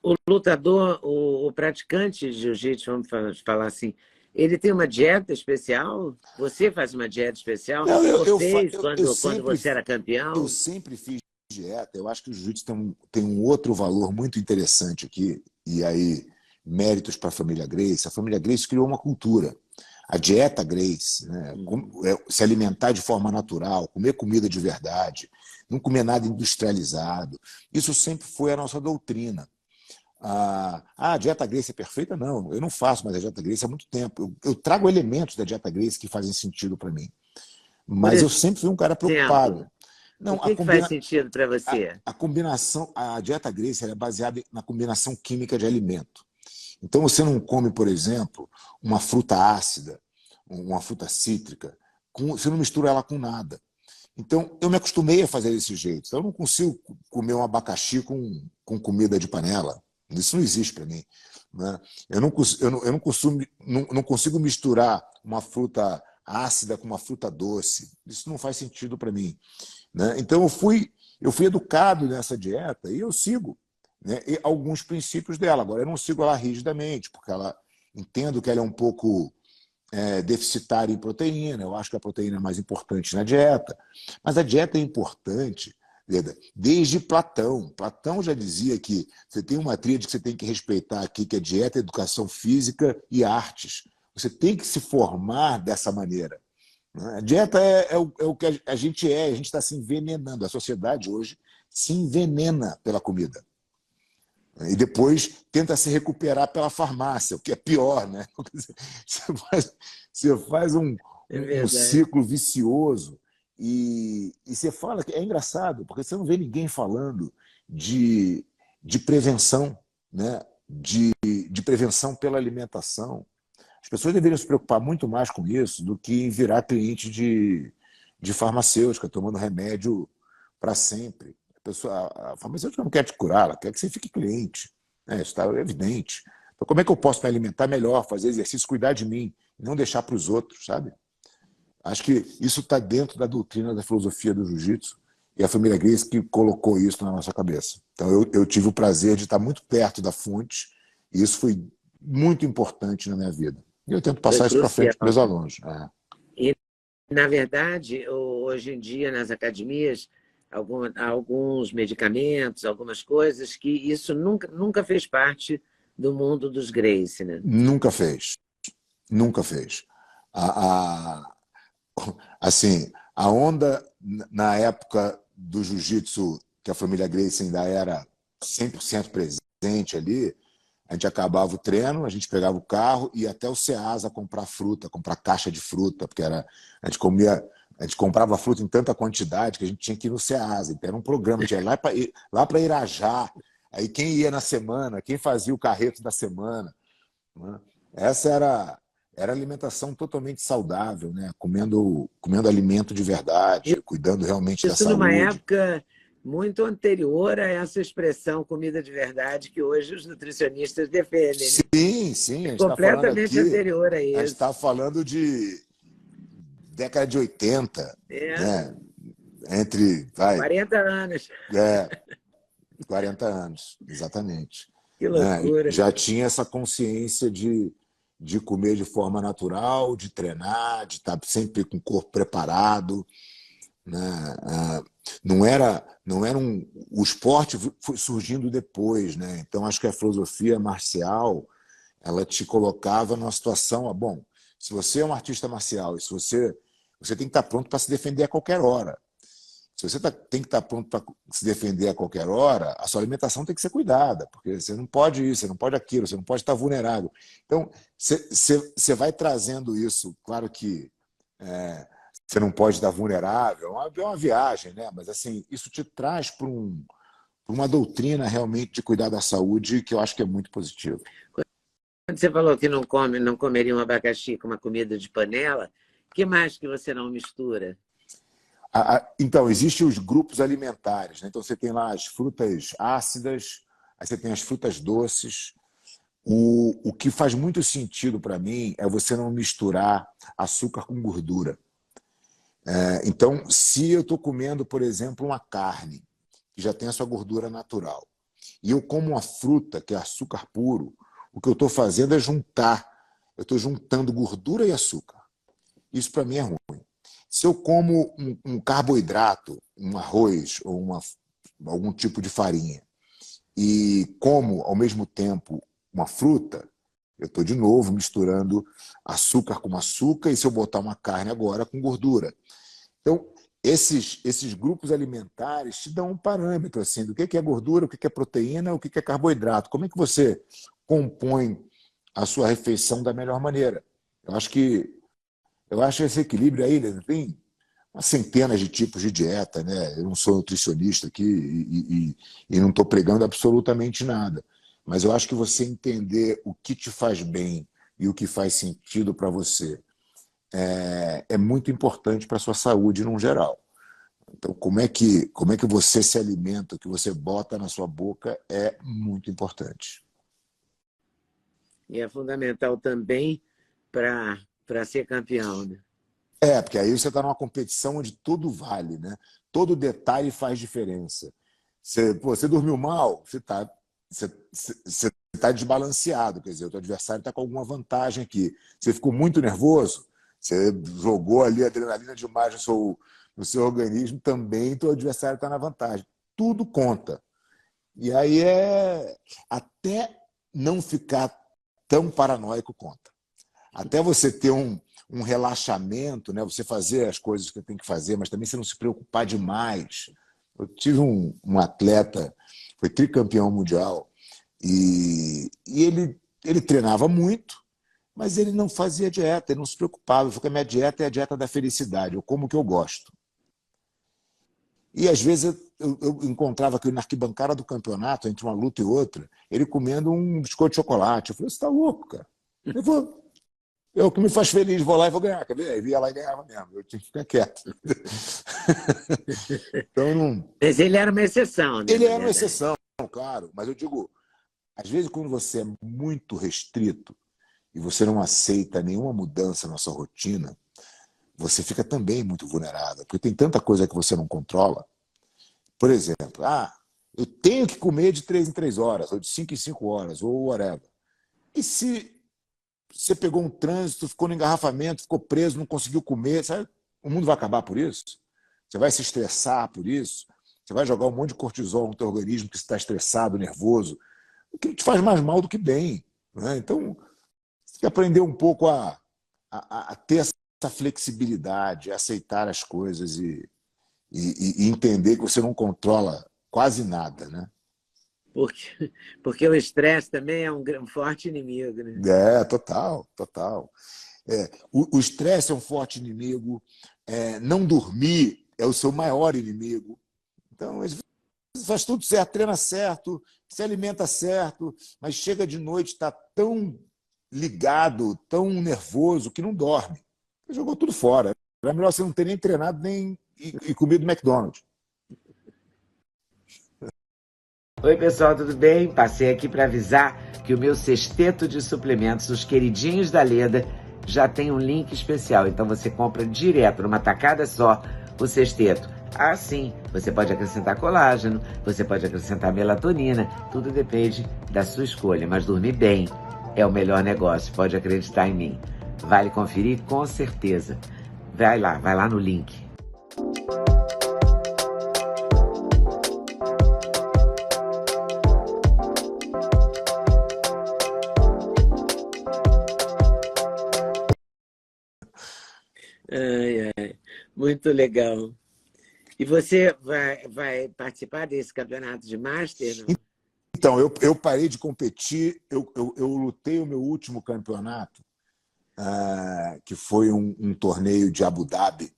O lutador, o praticante de jiu-jitsu, vamos falar assim, ele tem uma dieta especial? Você faz uma dieta especial? Não, Quando você era campeão? Eu sempre fiz dieta. Eu acho que o jiu-jitsu tem um outro valor muito interessante aqui, e aí méritos para a família Gracie. A família Gracie criou uma cultura. A dieta Gracie, né? Se alimentar de forma natural, comer comida de verdade, não comer nada industrializado. Isso sempre foi a nossa doutrina. A dieta Gracie é perfeita? Não, eu não faço mais a dieta Gracie há muito tempo. Eu trago elementos da dieta Gracie que fazem sentido para mim. Mas eu sempre fui um cara preocupado. Não, o que faz sentido para você? A dieta Gracie é baseada na combinação química de alimento. Então você não come, por exemplo, uma fruta ácida, uma fruta cítrica, você não mistura ela com nada. Então eu me acostumei a fazer desse jeito. Então, eu não consigo comer um abacaxi com comida de panela. Isso não existe para mim. Né? Eu não consigo misturar uma fruta ácida com uma fruta doce. Isso não faz sentido para mim. Né? Então eu fui educado nessa dieta e eu sigo, né, alguns princípios dela. Agora, eu não sigo ela rigidamente, porque entendo que ela é um pouco deficitária em proteína. Eu acho que a proteína é mais importante na dieta. Mas a dieta é importante desde Platão. Platão já dizia que você tem uma tríade que você tem que respeitar aqui, que é dieta, educação física e artes. Você tem que se formar dessa maneira. A dieta é o que a gente está se envenenando. A sociedade hoje se envenena pela comida. E depois tenta se recuperar pela farmácia, o que é pior, né? Você faz um ciclo vicioso e você fala que é engraçado, porque você não vê ninguém falando de prevenção, né? De prevenção pela alimentação. As As pessoas deveriam se preocupar muito mais com isso do que em virar cliente de farmacêutica, tomando remédio para sempre. A farmacêutica não quer te curar, ela quer que você fique cliente. Isso está evidente. Então, como é que eu posso me alimentar melhor, fazer exercício, cuidar de mim, e não deixar para os outros, sabe? Acho que isso está dentro da doutrina da filosofia do jiu-jitsu, e a família Gracie que colocou isso na nossa cabeça. Então, eu tive o prazer de estar muito perto da fonte, e isso foi muito importante na minha vida. E eu tento passar isso para frente para os meus alunos. E, na verdade, hoje em dia, nas academias, alguns medicamentos, algumas coisas, que isso nunca fez parte do mundo dos Gracie, né? Nunca fez. Nunca fez. Assim, a onda, na época do jiu-jitsu, que a família Gracie ainda era 100% presente ali, a gente acabava o treino, a gente pegava o carro e ia até o Ceasa comprar fruta, comprar caixa de fruta, porque a gente comprava fruta em tanta quantidade que a gente tinha que ir no Ceasa. Então era um programa, tinha lá para Irajá. Aí quem ia na semana, quem fazia o carreto da semana. Né? Essa era alimentação totalmente saudável, né? Comendo alimento de verdade, cuidando realmente da saúde. Isso numa época muito anterior a essa expressão comida de verdade que hoje os nutricionistas defendem. Sim, sim. A gente completamente anterior a isso. A gente está falando de década de 80, né? Entre 40 anos. 40 anos, exatamente. Que loucura. Já tinha essa consciência de comer de forma natural, de treinar, de estar sempre com o corpo preparado. Né? O esporte foi surgindo depois, né? Então acho que a filosofia marcial ela te colocava numa situação, bom, se você é um artista marcial e se você tem que estar pronto para se defender a qualquer hora. Se você tem que estar pronto para se defender a qualquer hora, a sua alimentação tem que ser cuidada, porque você não pode isso, você não pode aquilo, você não pode estar vulnerável. Então, você vai trazendo isso, claro que você não pode estar vulnerável, é uma viagem, né? Mas assim, isso te traz para uma doutrina realmente de cuidar da saúde que eu acho que é muito positivo. Quando você falou que não comeria um abacaxi com uma comida de panela, o que mais que você não mistura? Então, existem os grupos alimentares, né? Então, você tem lá as frutas ácidas, aí você tem as frutas doces. O que faz muito sentido para mim é você não misturar açúcar com gordura. Então, se eu estou comendo, por exemplo, uma carne, que já tem a sua gordura natural, e eu como uma fruta, que é açúcar puro, o que eu estou fazendo é eu estou juntando gordura e açúcar. Isso, para mim, é ruim. Se eu como um carboidrato, um arroz ou algum tipo de farinha, e como, ao mesmo tempo, uma fruta, eu estou, de novo, misturando açúcar com açúcar, e se eu botar uma carne agora, com gordura. Então, esses grupos alimentares te dão um parâmetro assim, do que é gordura, o que é proteína, o que é carboidrato. Como é que você compõe a sua refeição da melhor maneira? Eu acho esse equilíbrio aí, tem umas centenas de tipos de dieta, né? Eu não sou nutricionista aqui e não estou pregando absolutamente nada. Mas eu acho que você entender o que te faz bem e o que faz sentido para você é muito importante para a sua saúde no geral. Então, como é que você se alimenta, o que você bota na sua boca é muito importante. E é fundamental também para ser campeão, né? Porque aí você está numa competição onde tudo vale, né? Todo detalhe faz diferença. Você dormiu mal, você está desbalanceado, quer dizer, o teu adversário está com alguma vantagem aqui. Você ficou muito nervoso, você jogou ali adrenalina demais no seu organismo, também teu adversário está na vantagem. Tudo conta. E aí até não ficar tão paranoico conta. Até você ter um relaxamento, né? Você fazer as coisas que tem que fazer, mas também você não se preocupar demais. Eu tive um atleta, foi tricampeão mundial, e ele treinava muito, mas ele não fazia dieta, ele não se preocupava. Ele falou que a minha dieta é a dieta da felicidade, eu como o que eu gosto. E às vezes eu encontrava que na arquibancada do campeonato, entre uma luta e outra, ele comendo um biscoito de chocolate. Eu falei, você está louco, cara? Eu falei, É o que me faz feliz, vou lá e vou ganhar, quer ver? Aí ia lá e ganhava mesmo, eu tinha que ficar quieto. Então, não... Mas ele era uma exceção, né, Ele na era uma verdade. exceção, claro, mas eu digo, às vezes quando você é muito restrito e você não aceita nenhuma mudança na sua rotina, você fica também muito vulnerável, porque tem tanta coisa que você não controla. Por exemplo, eu tenho que comer de 3 em 3 horas, ou de 5 em 5 horas, ou whatever. E se você pegou um trânsito, ficou no engarrafamento, ficou preso, não conseguiu comer, sabe? O mundo vai acabar por isso? Você vai se estressar por isso? Você vai jogar um monte de cortisol no teu organismo que está estressado, nervoso, o que te faz mais mal do que bem. Né? Então, você tem que aprender um pouco a ter essa flexibilidade, a aceitar as coisas e entender que você não controla quase nada, né? Porque o estresse também é um forte inimigo, né? Total, total. O estresse é um forte inimigo, não dormir é o seu maior inimigo. Então, faz tudo certo, treina certo, se alimenta certo, mas chega de noite, está tão ligado, tão nervoso, que não dorme. Jogou tudo fora. Era melhor você não ter nem treinado nem e comido McDonald's. Oi, pessoal, tudo bem? Passei aqui para avisar que o meu sexteto de suplementos, os queridinhos da Leda, já tem um link especial. Então você compra direto, numa tacada só, o sexteto. Sim, você pode acrescentar colágeno, você pode acrescentar melatonina, tudo depende da sua escolha. Mas dormir bem é o melhor negócio, pode acreditar em mim. Vale conferir com certeza. Vai lá no link. Ai, ai, muito legal. E você vai participar desse campeonato de Master, não? Então, eu parei de competir, eu lutei o meu último campeonato, que foi um torneio de Abu Dhabi,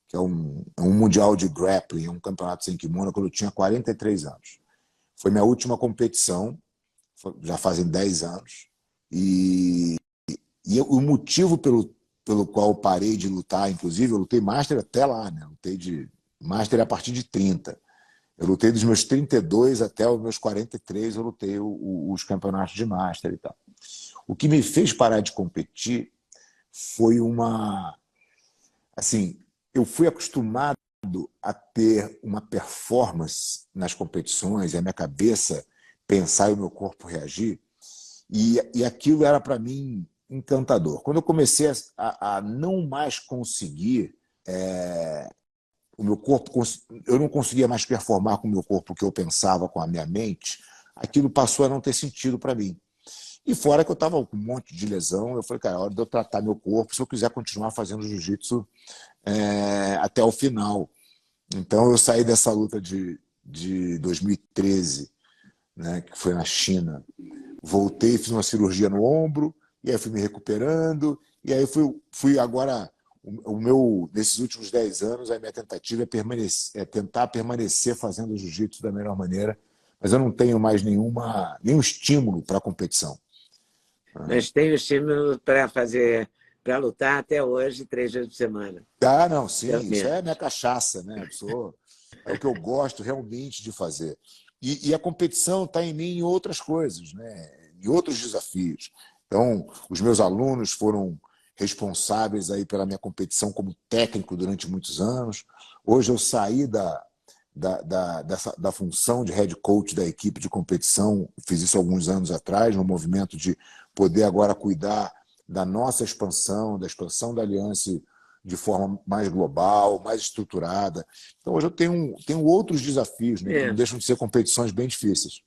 que é um mundial de grappling, um campeonato sem kimono, quando eu tinha 43 anos. Foi minha última competição, já fazem 10 anos, e o motivo pelo qual eu parei de lutar, inclusive, eu lutei Master até lá, né? Eu lutei de Master a partir de 30. Eu lutei dos meus 32 até os meus 43, eu lutei os campeonatos de Master e tal. O que me fez parar de competir foi assim, eu fui acostumado a ter uma performance nas competições, e a minha cabeça pensar e o meu corpo reagir, e aquilo era para mim encantador. Quando eu comecei a não mais conseguir, o meu corpo, eu não conseguia mais performar com o meu corpo o que eu pensava com a minha mente, aquilo passou a não ter sentido para mim. E fora que eu estava com um monte de lesão, eu falei, cara, é hora de eu tratar meu corpo se eu quiser continuar fazendo jiu-jitsu até o final. Então eu saí dessa luta de 2013, né, que foi na China. Voltei, fiz uma cirurgia no ombro, e aí fui me recuperando, e aí fui agora, nesses últimos 10 anos, a minha tentativa é tentar permanecer fazendo jiu-jitsu da melhor maneira, mas eu não tenho mais nenhum estímulo para a competição. Mas tem o estímulo para lutar até hoje, 3 dias por semana. Não, sim, isso é minha cachaça, né? É o que eu gosto realmente de fazer. E a competição está em mim em outras coisas, né? Em outros desafios. Então, os meus alunos foram responsáveis aí pela minha competição como técnico durante muitos anos. Hoje eu saí da função de head coach da equipe de competição, fiz isso alguns anos atrás, no movimento de poder agora cuidar da nossa expansão, da expansão da Aliança de forma mais global, mais estruturada. Então, hoje eu tenho outros desafios, né, que não deixam de ser competições bem difíceis.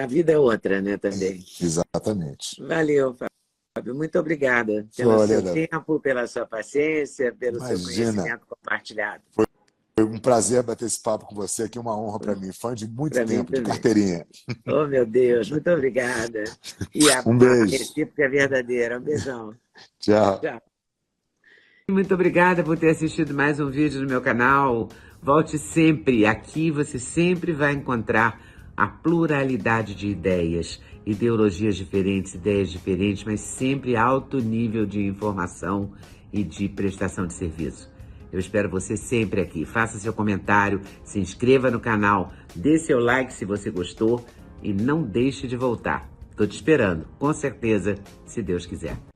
A vida é outra, né, também. Exatamente. Valeu, Fábio. Muito obrigada pelo seu tempo, pela sua paciência, pelo seu conhecimento compartilhado. Foi um prazer bater esse papo com você aqui, uma honra para mim. Fã de muito tempo, de carteirinha. Oh, meu Deus, muito obrigada. E um beijo. A recíproca é verdadeira. Um beijão. Tchau. Muito obrigada por ter assistido mais um vídeo no meu canal. Volte sempre. Aqui você sempre vai encontrar a pluralidade de ideias ideologias diferentes, ideias diferentes, mas sempre alto nível de informação e de prestação de serviço. Eu espero você sempre aqui. Faça seu comentário, se inscreva no canal, dê seu like se você gostou e não deixe de voltar. Estou te esperando, com certeza, se Deus quiser.